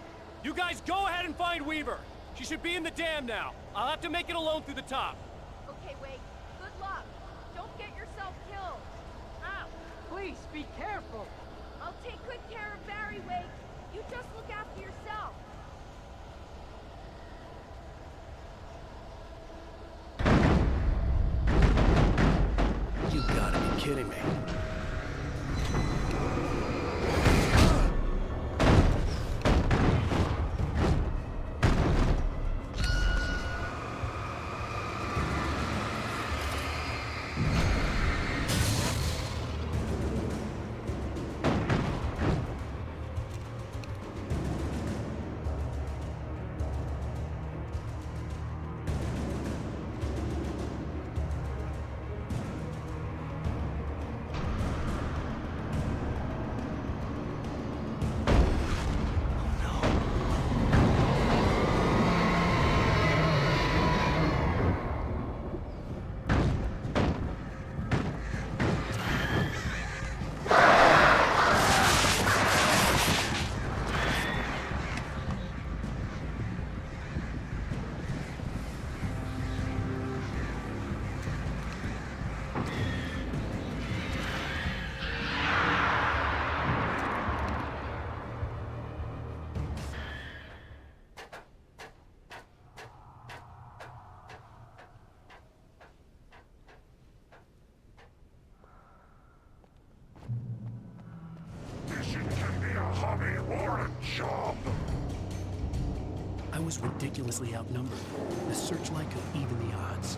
You guys go ahead and find Weaver. She should be in the dam now. I'll have to make it alone through the top. Okay, Wake. Good luck. Don't get yourself killed. Ow! Please, be careful. I'll take good care of Barry, Wake. You just look after yourself. You gotta be kidding me. was ridiculously outnumbered. The searchlight could even the odds.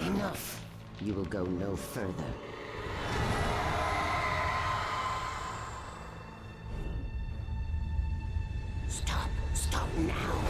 Enough. You will go no further. Stop. Stop now.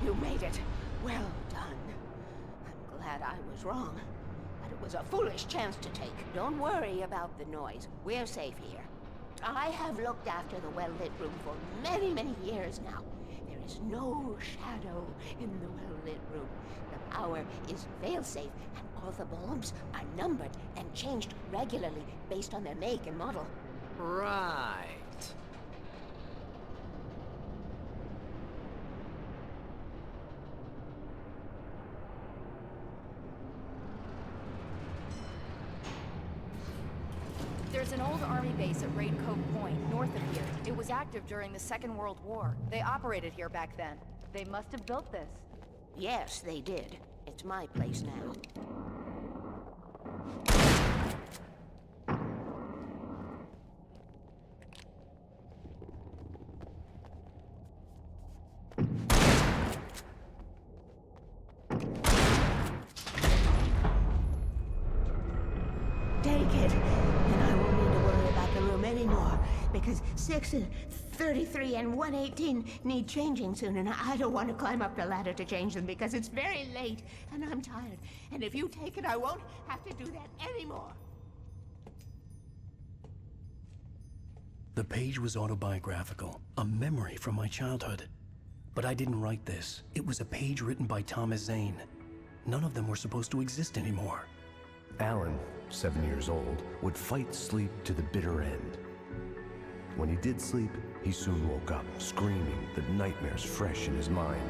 You made it. Well done. I'm glad I was wrong. But it was a foolish chance to take. Don't worry about the noise. We're safe here. I have looked after the well-lit room for many, many years now. There is no shadow in the well-lit room. The power is fail-safe, and all the bulbs are numbered and changed regularly based on their make and model. Right. There's an old army base at Raincoat Point, north of here. It was active during the Second World War. They operated here back then. They must have built this. Yes, they did. It's my place now. Take it, and I won't need to worry about the room anymore, because 6 and 33 and 118 need changing soon, and I don't want to climb up the ladder to change them because it's very late, and I'm tired. And if you take it, I won't have to do that anymore. The page was autobiographical, a memory from my childhood. But I didn't write this. It was a page written by Thomas Zane. None of them were supposed to exist anymore. Alan, 7 years old, would fight sleep to the bitter end. When he did sleep, he soon woke up, screaming, the nightmares fresh in his mind.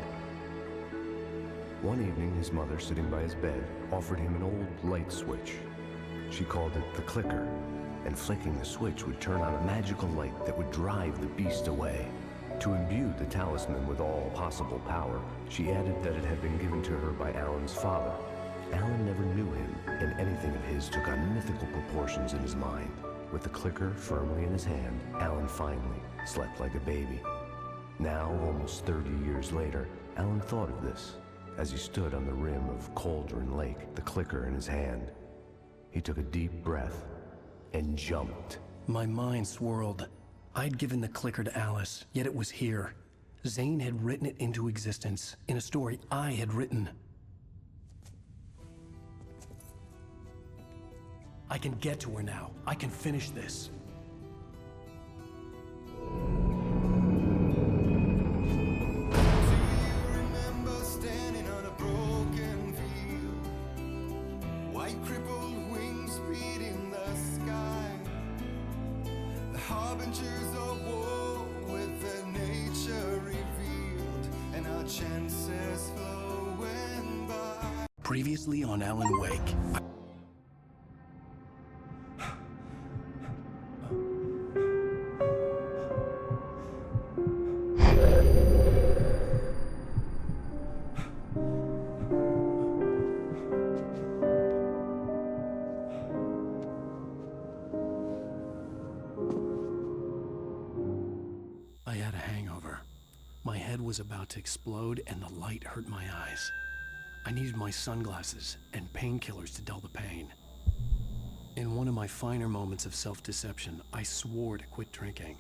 One evening, his mother, sitting by his bed, offered him an old light switch. She called it the clicker, and flicking the switch would turn on a magical light that would drive the beast away. To imbue the talisman with all possible power, she added that it had been given to her by Alan's father. Alan never knew him, and anything of his took on mythical proportions in his mind. With the clicker firmly in his hand, Alan finally slept like a baby. Now, almost 30 years later, Alan thought of this as he stood on the rim of Cauldron Lake, the clicker in his hand. He took a deep breath and jumped. My mind swirled. I'd given the clicker to Alice, yet it was here. Zane had written it into existence in a story I had written. I can get to her now. I can finish this. Previously on Alan Wake. I had a hangover. My head was about to explode and the light hurt my eyes. I needed my sunglasses and painkillers to dull the pain. In one of my finer moments of self-deception, I swore to quit drinking.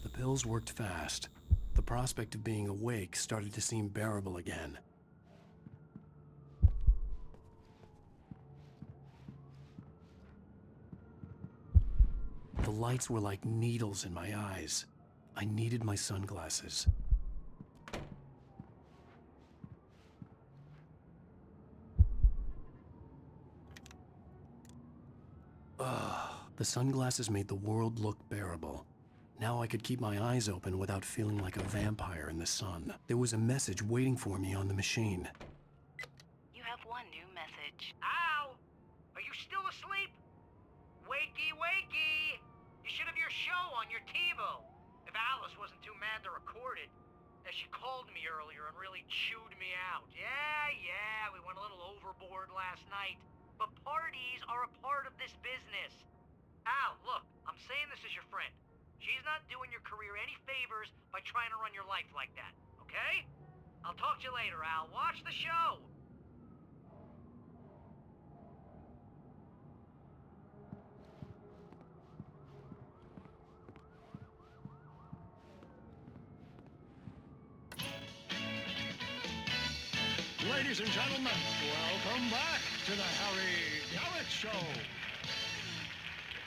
The pills worked fast. The prospect of being awake started to seem bearable again. The lights were like needles in my eyes. I needed my sunglasses. The sunglasses made the world look bearable. Now I could keep my eyes open without feeling like a vampire in the sun. There was a message waiting for me on the machine. You have one new message. Al! Are you still asleep? Wakey, wakey! You should have your show on your TiVo. If Alice wasn't too mad to record it. She called me earlier and really chewed me out. Yeah, we went a little overboard last night. but parties are a part of this business. Al, look, I'm saying this as your friend. She's not doing your career any favors by trying to run your life like that, okay? I'll talk to you later, Al. Watch the show! Ladies and gentlemen, welcome back to the Harry Garrett Show.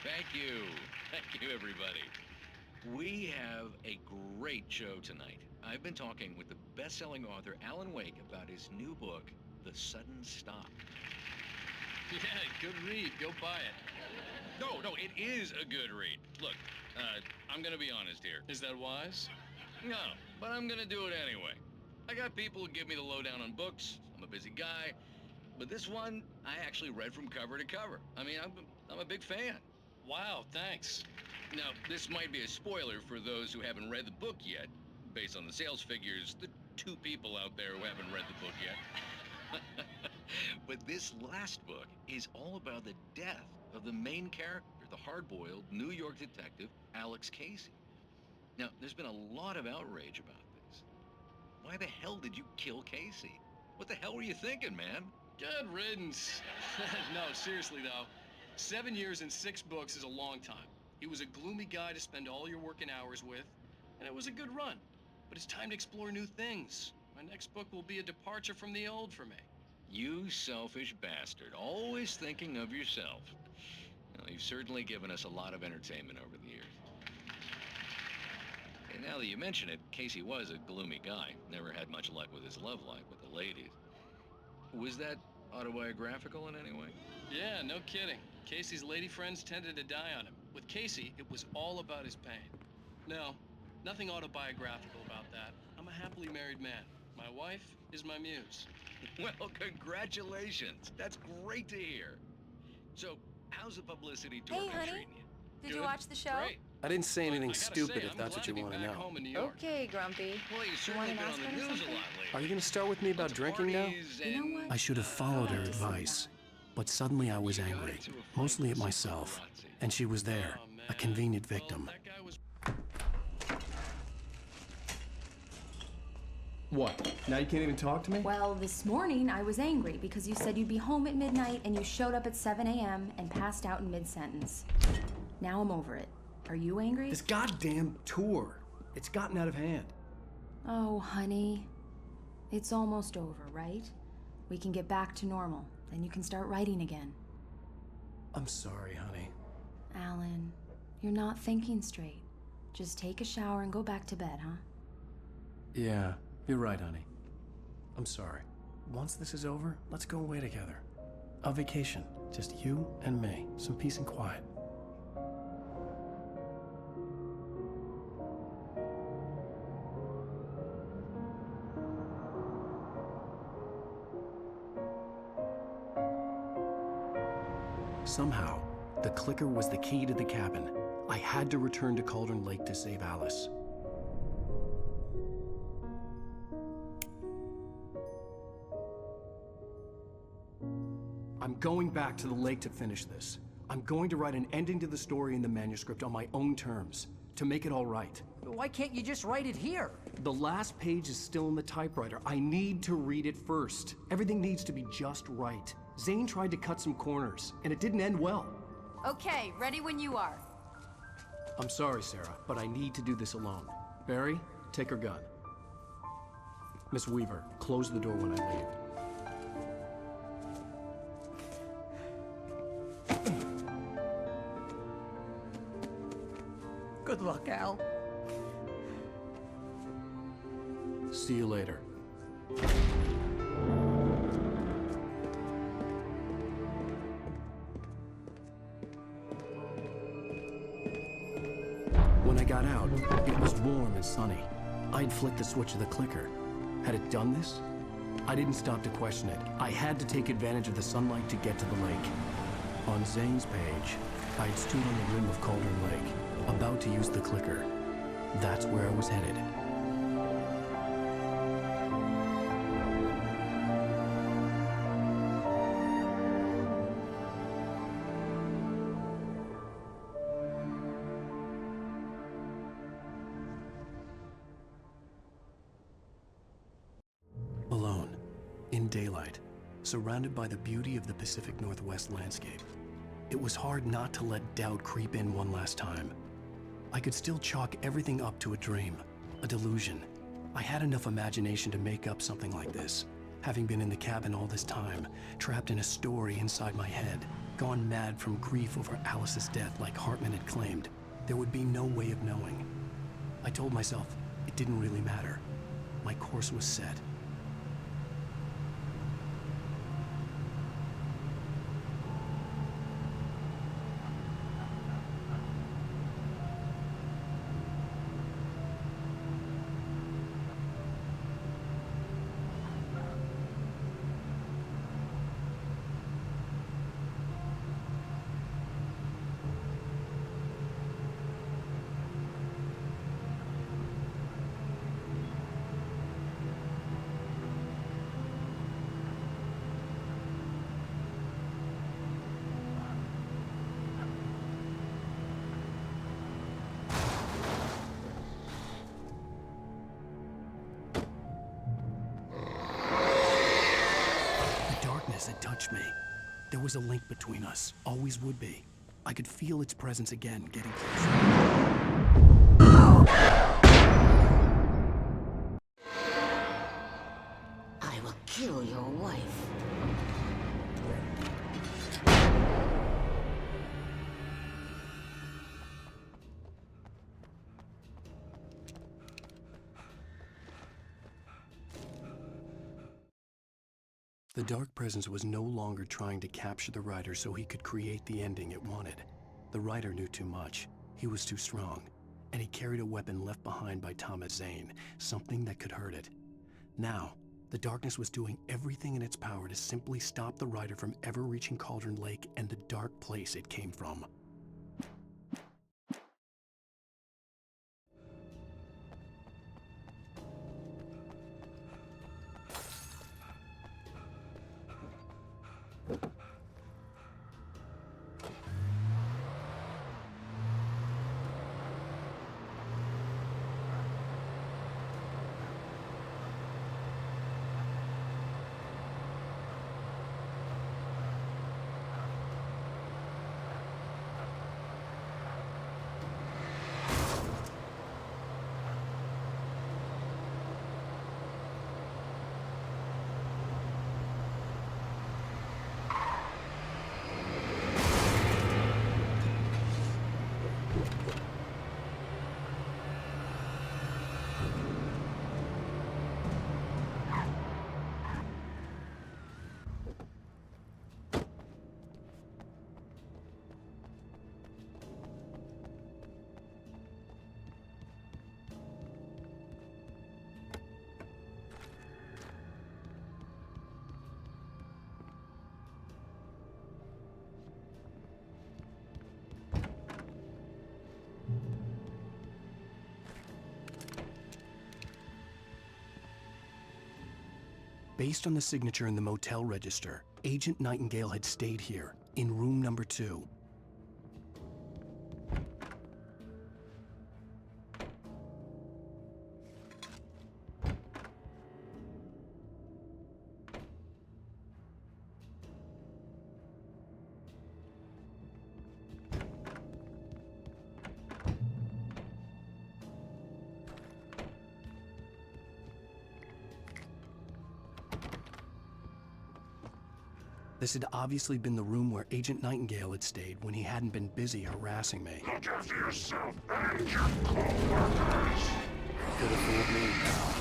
Thank you. Thank you, everybody. We have a great show tonight. I've been talking with the best-selling author Alan Wake about his new book, The Sudden Stop. Yeah, good read. Go buy it. No, it is a good read. Look, I'm gonna be honest here. Is that wise? No, but I'm gonna do it anyway. I got people who give me the lowdown on books. I'm a busy guy. But this one, I actually read from cover to cover. I mean, I'm a big fan. Wow, thanks. Now, this might be a spoiler for those who haven't read the book yet. Based on the sales figures, the 2 people out there who haven't read the book yet. But this last book is all about the death of the main character, the hard-boiled New York detective, Alex Casey. Now, there's been a lot of outrage about this. Why the hell did you kill Casey? What the hell were you thinking, man? Good riddance. No, seriously though. 7 years and 6 books is a long time. He was a gloomy guy to spend all your working hours with, and it was a good run. But it's time to explore new things. My next book will be a departure from the old for me. You selfish bastard, always thinking of yourself. Well, you've certainly given us a lot of entertainment over the years. And now that you mention it, Casey was a gloomy guy. Never had much luck with his love life with the ladies. Was that autobiographical in any way? Yeah, no kidding. Casey's lady friends tended to die on him. With Casey, it was all about his pain. No, nothing autobiographical about that. I'm a happily married man. My wife is my muse. Well, congratulations. That's great to hear. So, how's the publicity tour been treating you? Did you watch the show? Great. I didn't say anything stupid say, if that's what you want to know. Okay, Grumpy. Well, you've You certainly want been an on the aspirin or news a something? lot lately. Are you going to start with me about drinking now? Parties You know and- what? I should have followed her advice. But suddenly I was angry, mostly at myself. And she was there, a convenient victim. What? Now you can't even talk to me? Well, this morning I was angry because you said you'd be home at midnight and you showed up at 7 a.m. and passed out in mid-sentence. Now I'm over it. Are you angry? This goddamn tour. It's gotten out of hand. Oh, honey. It's almost over, right? We can get back to normal. Then you can start writing again. I'm sorry, honey. Alan, you're not thinking straight. Just take a shower and go back to bed, huh? Yeah, you're right, honey. I'm sorry. Once this is over, let's go away together. A vacation. Just you and me. Some peace and quiet. Somehow, the clicker was the key to the cabin. I had to return to Cauldron Lake to save Alice. I'm going back to the lake to finish this. I'm going to write an ending to the story in the manuscript on my own terms, to make it all right. Why can't you just write it here? The last page is still in the typewriter. I need to read it first. Everything needs to be just right. Zane tried to cut some corners, and it didn't end well. Okay, ready when you are. I'm sorry, Sarah, but I need to do this alone. Barry, take her gun. Miss Weaver, close the door when I leave. Good luck, Al. See you later. When I got out, it was warm and sunny. I'd flicked the switch of the clicker. Had it done this? I didn't stop to question it. I had to take advantage of the sunlight to get to the lake. On Zane's page, I'd stood on the rim of Cauldron Lake, about to use the clicker. That's where I was headed. in daylight, surrounded by the beauty of the Pacific Northwest landscape. It was hard not to let doubt creep in one last time. I could still chalk everything up to a dream, a delusion. I had enough imagination to make up something like this, having been in the cabin all this time, trapped in a story inside my head, gone mad from grief over Alice's death like Hartman had claimed. There would be no way of knowing. I told myself it didn't really matter. My course was set. Had touched me. There was a link between us, always would be. I could feel its presence again, getting closer. I will kill your wife. The Dark Presence was no longer trying to capture the writer so he could create the ending it wanted. The writer knew too much. He was too strong. And he carried a weapon left behind by Thomas Zane, something that could hurt it. Now, the darkness was doing everything in its power to simply stop the writer from ever reaching Cauldron Lake and the dark place it came from. Based on the signature in the motel register, Agent Nightingale had stayed here, in room number 2. This had obviously been the room where Agent Nightingale had stayed when he hadn't been busy harassing me. Look after yourself and your co-workers. Could have fooled me now.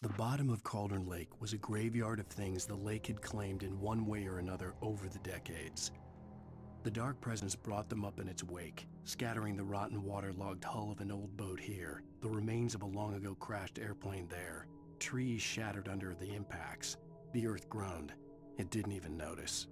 The bottom of Cauldron Lake was a graveyard of things the lake had claimed in one way or another over the decades. The dark presence brought them up in its wake, scattering the rotten waterlogged hull of an old boat here, the remains of a long-ago crashed airplane there, trees shattered under the impacts. The earth groaned. It didn't even notice.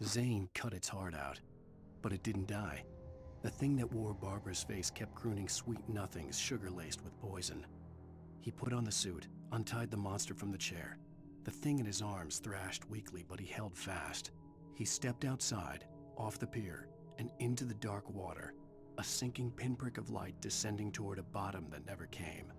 Zane cut its heart out, but it didn't die. The thing that wore Barbara's face kept crooning sweet nothings sugar-laced with poison. He put on the suit, untied the monster from the chair. The thing in his arms thrashed weakly, but he held fast. He stepped outside, off the pier, and into the dark water. a sinking pinprick of light descending toward a bottom that never came.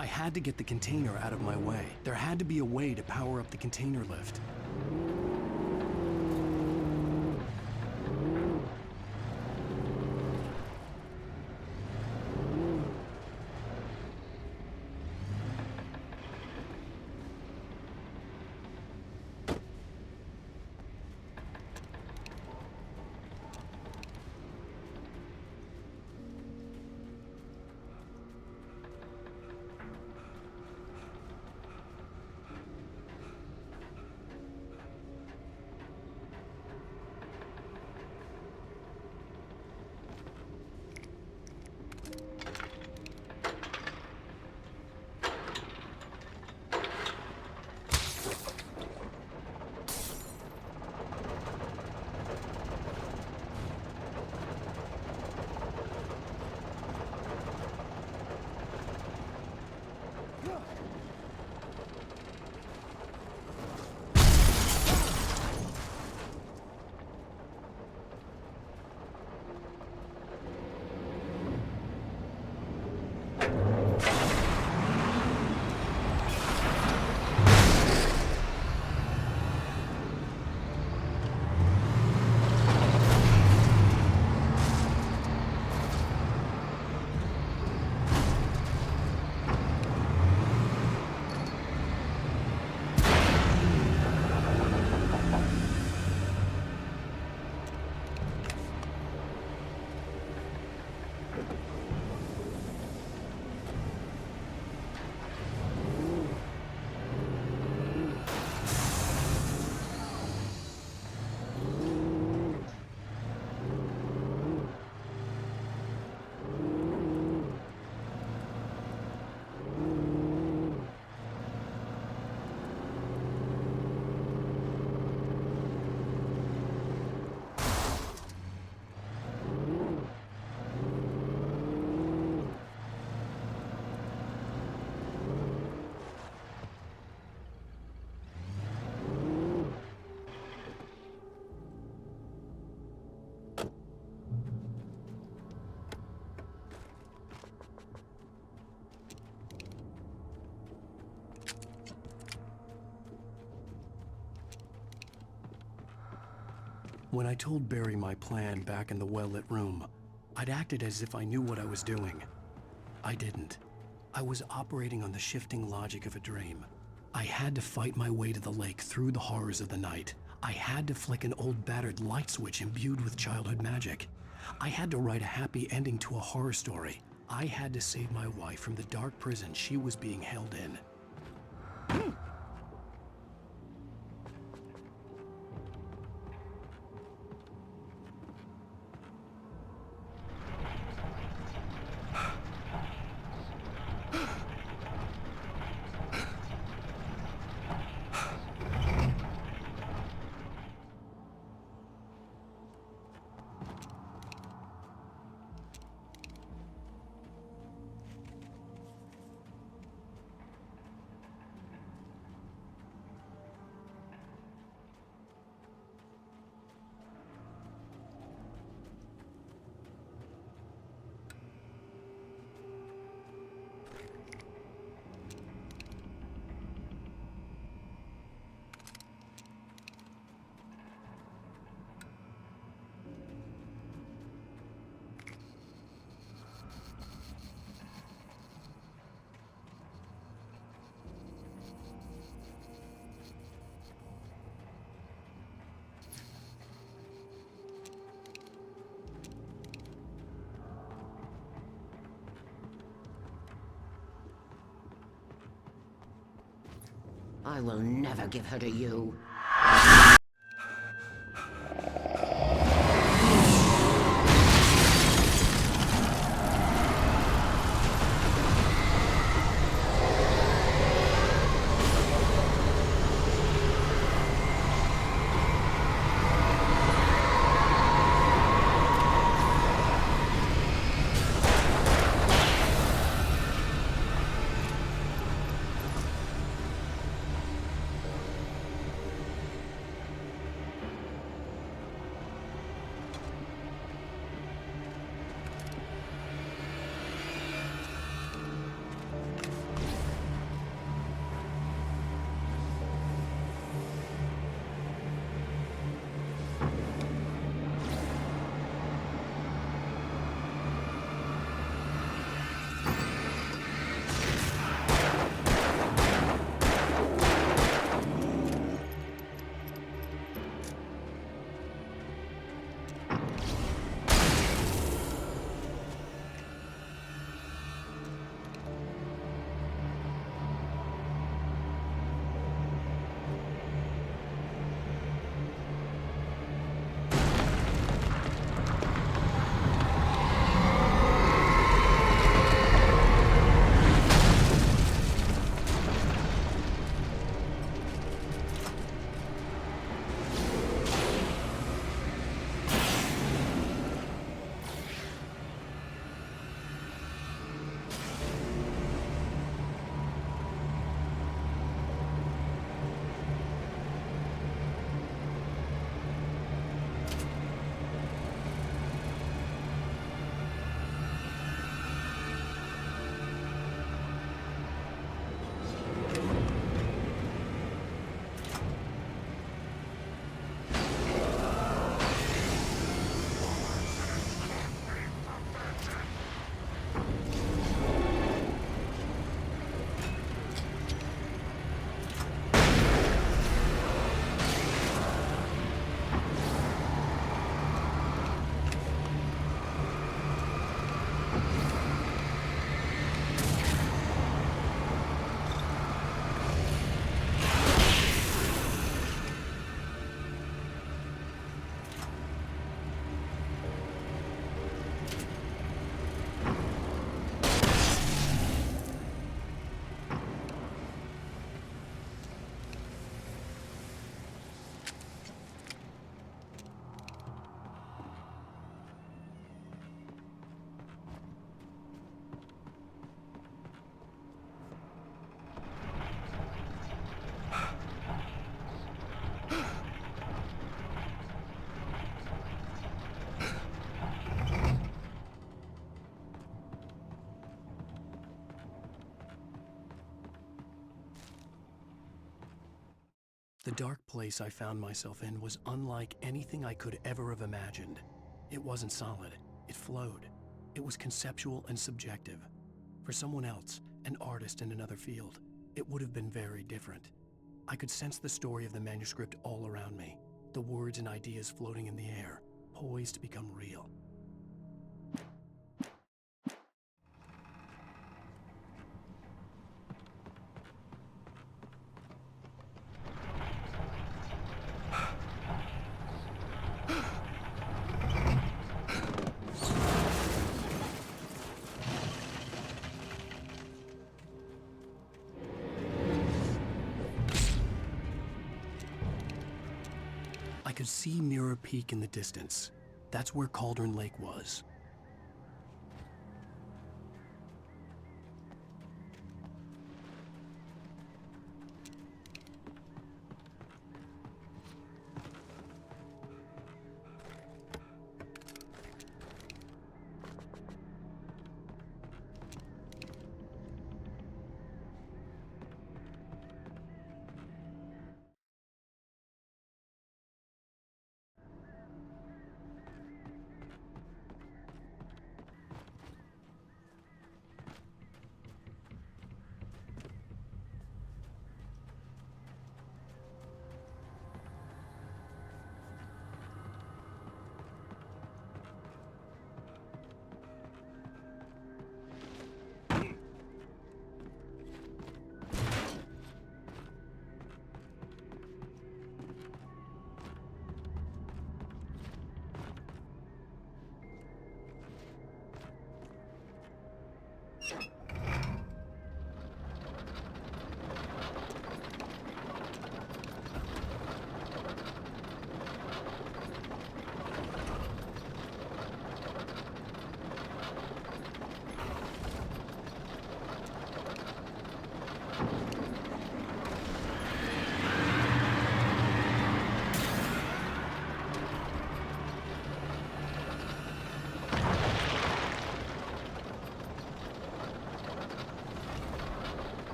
I had to get the container out of my way. There had to be a way to power up the container lift. When I told Barry my plan back in the well-lit room, I'd acted as if I knew what I was doing. I didn't. I was operating on the shifting logic of a dream. I had to fight my way to the lake through the horrors of the night. I had to flick an old battered light switch imbued with childhood magic. I had to write a happy ending to a horror story. I had to save my wife from the dark prison she was being held in. I will never give her to you. The dark place I found myself in was unlike anything I could ever have imagined. It wasn't solid. It flowed. It was conceptual and subjective. For someone else, an artist in another field, it would have been very different. I could sense the story of the manuscript all around me, the words and ideas floating in the air, poised to become real. I could see Mirror Peak in the distance. That's where Cauldron Lake was.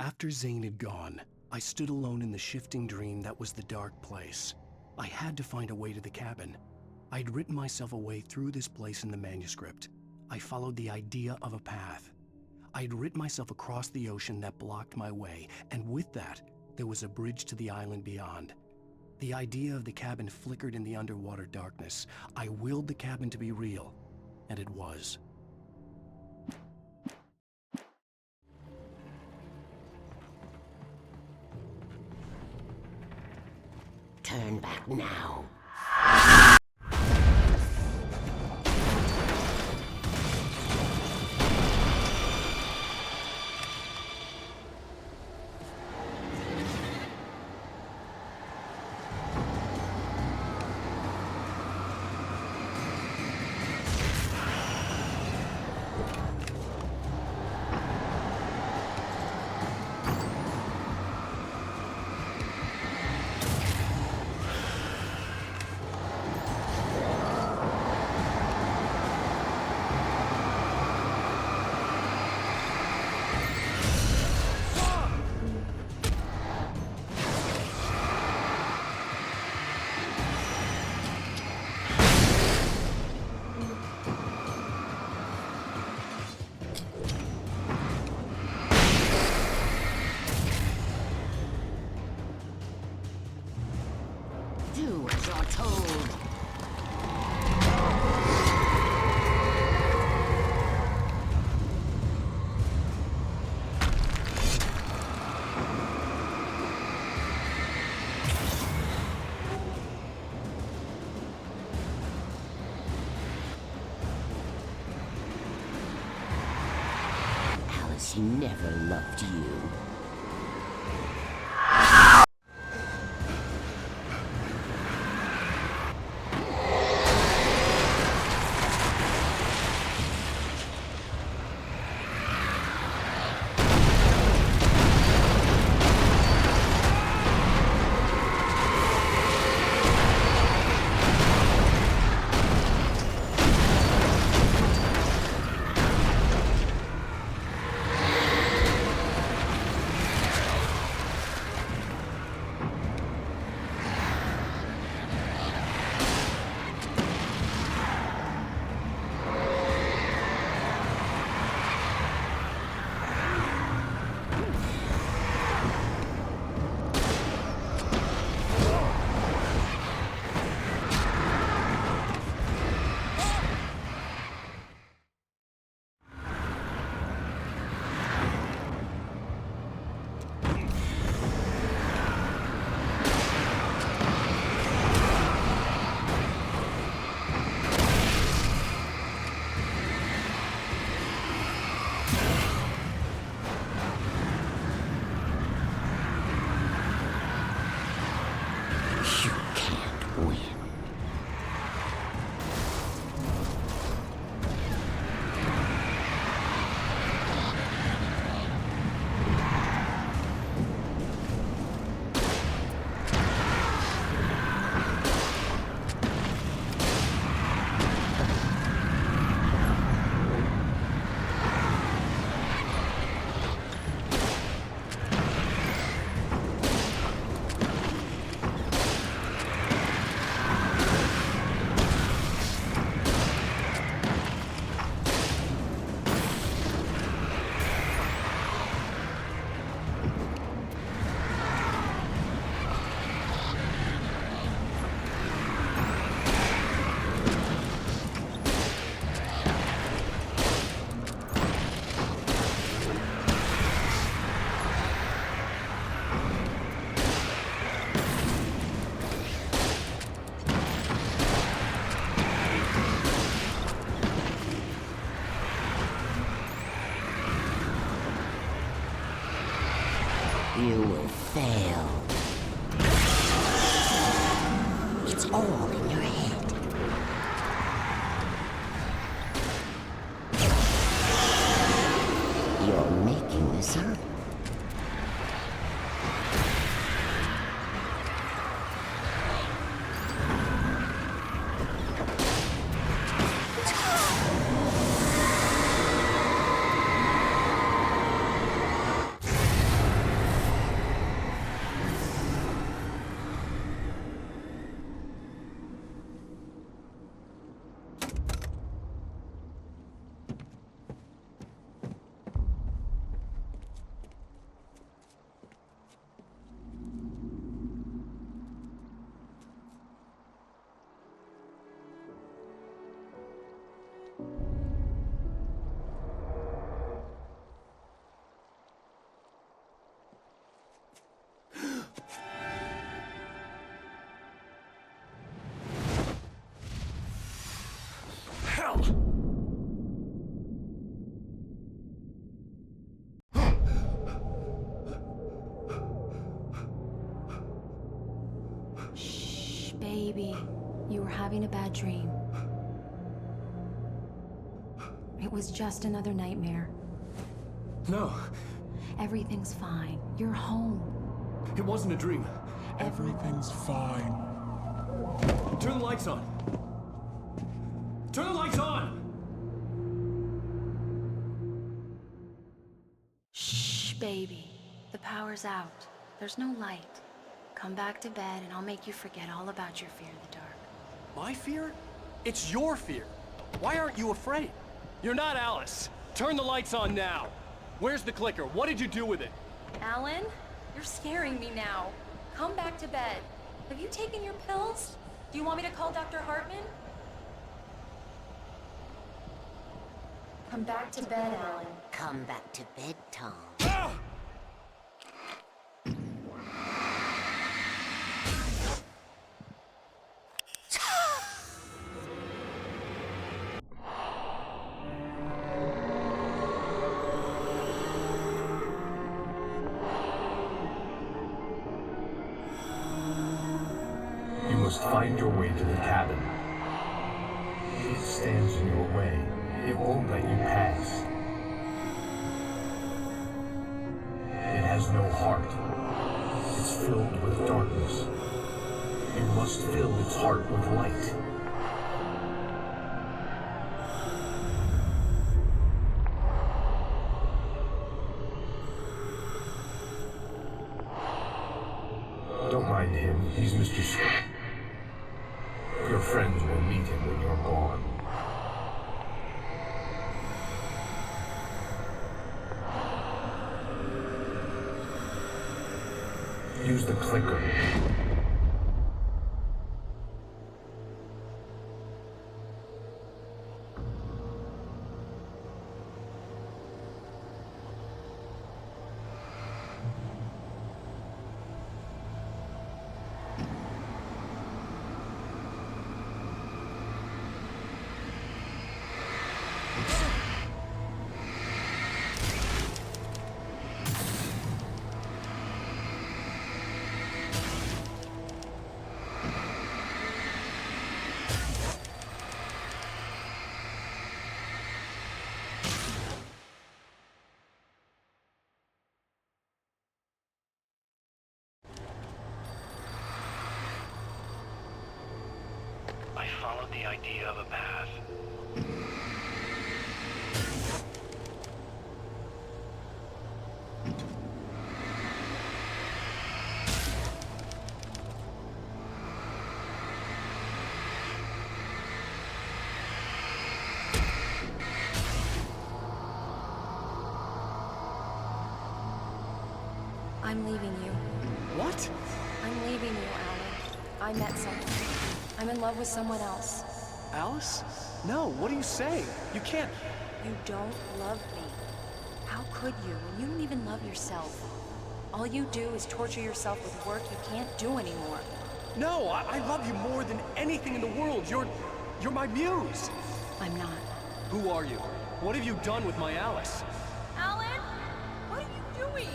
After Zane had gone, I stood alone in the shifting dream that was the dark place. I had to find a way to the cabin. I'd written myself a way through this place in the manuscript. I followed the idea of a path. I'd written myself across the ocean that blocked my way, and with that, there was a bridge to the island beyond. The idea of the cabin flickered in the underwater darkness. I willed the cabin to be real, and it was. Turn back now. Do as you're told. Alice never loved you. You will fail. It's all in your head. You're making this up. Baby, you were having a bad dream. It was just another nightmare. No, Everything's fine. You're home. it wasn't a dream. Everything's fine. Turn the lights on. Turn the lights on! Shh, baby. The power's out. There's no light. Come back to bed and I'll make you forget all about your fear of the dark. My fear? It's your fear. Why aren't you afraid? You're not Alice. Turn the lights on now. Where's the clicker? What did you do with it? Alan, you're scaring me now. Come back to bed. Have you taken your pills? Do you want me to call Dr. Hartman? Come back to bed, Alan. Come back to bed, Tom. You must find your way to the cabin. It stands in your way. It won't let you pass. It has no heart. It's filled with darkness. You must fill its heart with light. Don't mind him. He's Mr. Scott. Your friends will meet him when you're gone. Use the clicker. I followed the idea of a path. I'm leaving you. What? I'm leaving you, Alan. I met someone. I'm in love with someone else. Alice? No, what are you saying? You can't... You don't love me. How could you when you don't even love yourself? All you do is torture yourself with work you can't do anymore. No, I love you more than anything in the world. You're my muse. I'm not. Who are you? What have you done with my Alice? Alan? What are you doing?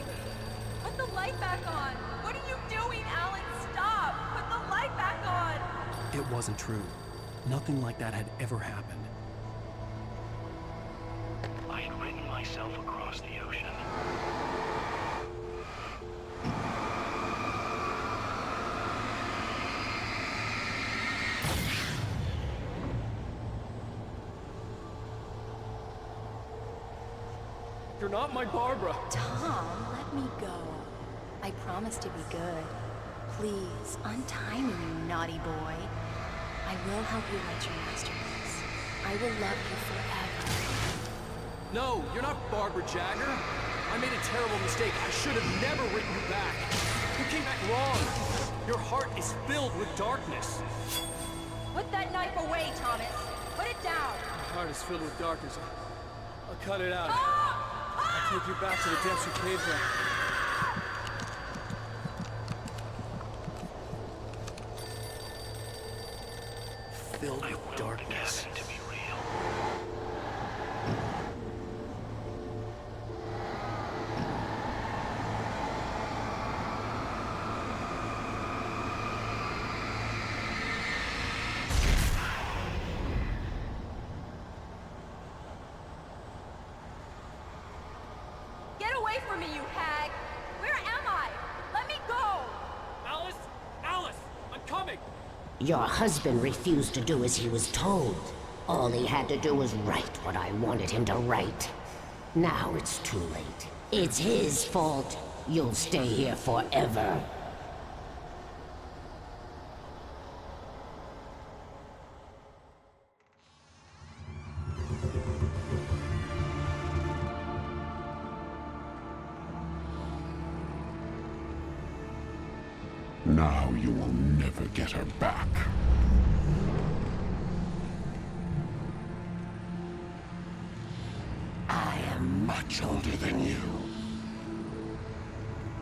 Put the light back on. What are you doing, Alan? Stop! Put the light back on! It wasn't true. Nothing like that had ever happened. I had written myself across the ocean. You're not my Barbara. Tom, let me go. I promise to be good. Please, untie me, you naughty boy. I will help you write your masterpiece. I will love you forever. No, you're not Barbara Jagger. I made a terrible mistake. I should have never written you back. You came back wrong. Your heart is filled with darkness. Put that knife away, Thomas. Put it down. My heart is filled with darkness. I'll cut it out. I'll take you back to the depths you came from. Filled with darkness. To be real. Your husband refused to do as he was told. All he had to do was write what I wanted him to write. Now it's too late. It's his fault. You'll stay here forever. Now you will never get her back. I am much older than you.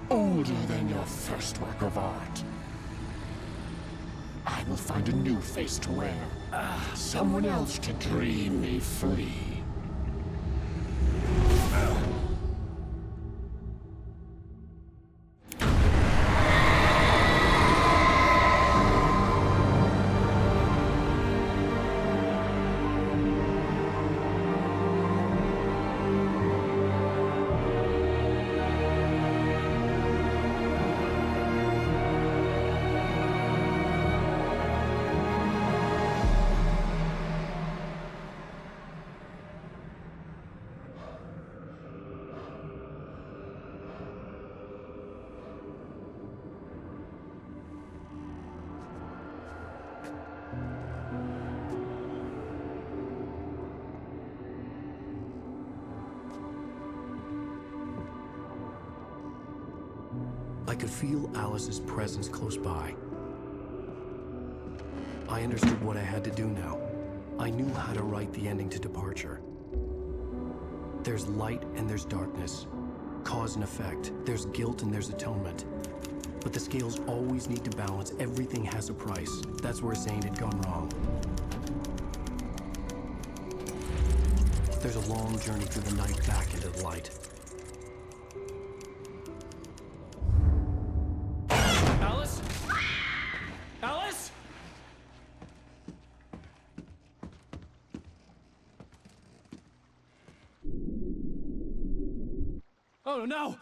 Older than your first work of art. I will find a new face to wear. Someone else to dream me free. I could feel Alice's presence close by. I understood what I had to do now. I knew how to write the ending to Departure. There's light and there's darkness. Cause and effect. There's guilt and there's atonement. But the scales always need to balance. Everything has a price. That's where Zane had gone wrong. There's a long journey through the night back into the light. Alice? Alice? Oh no!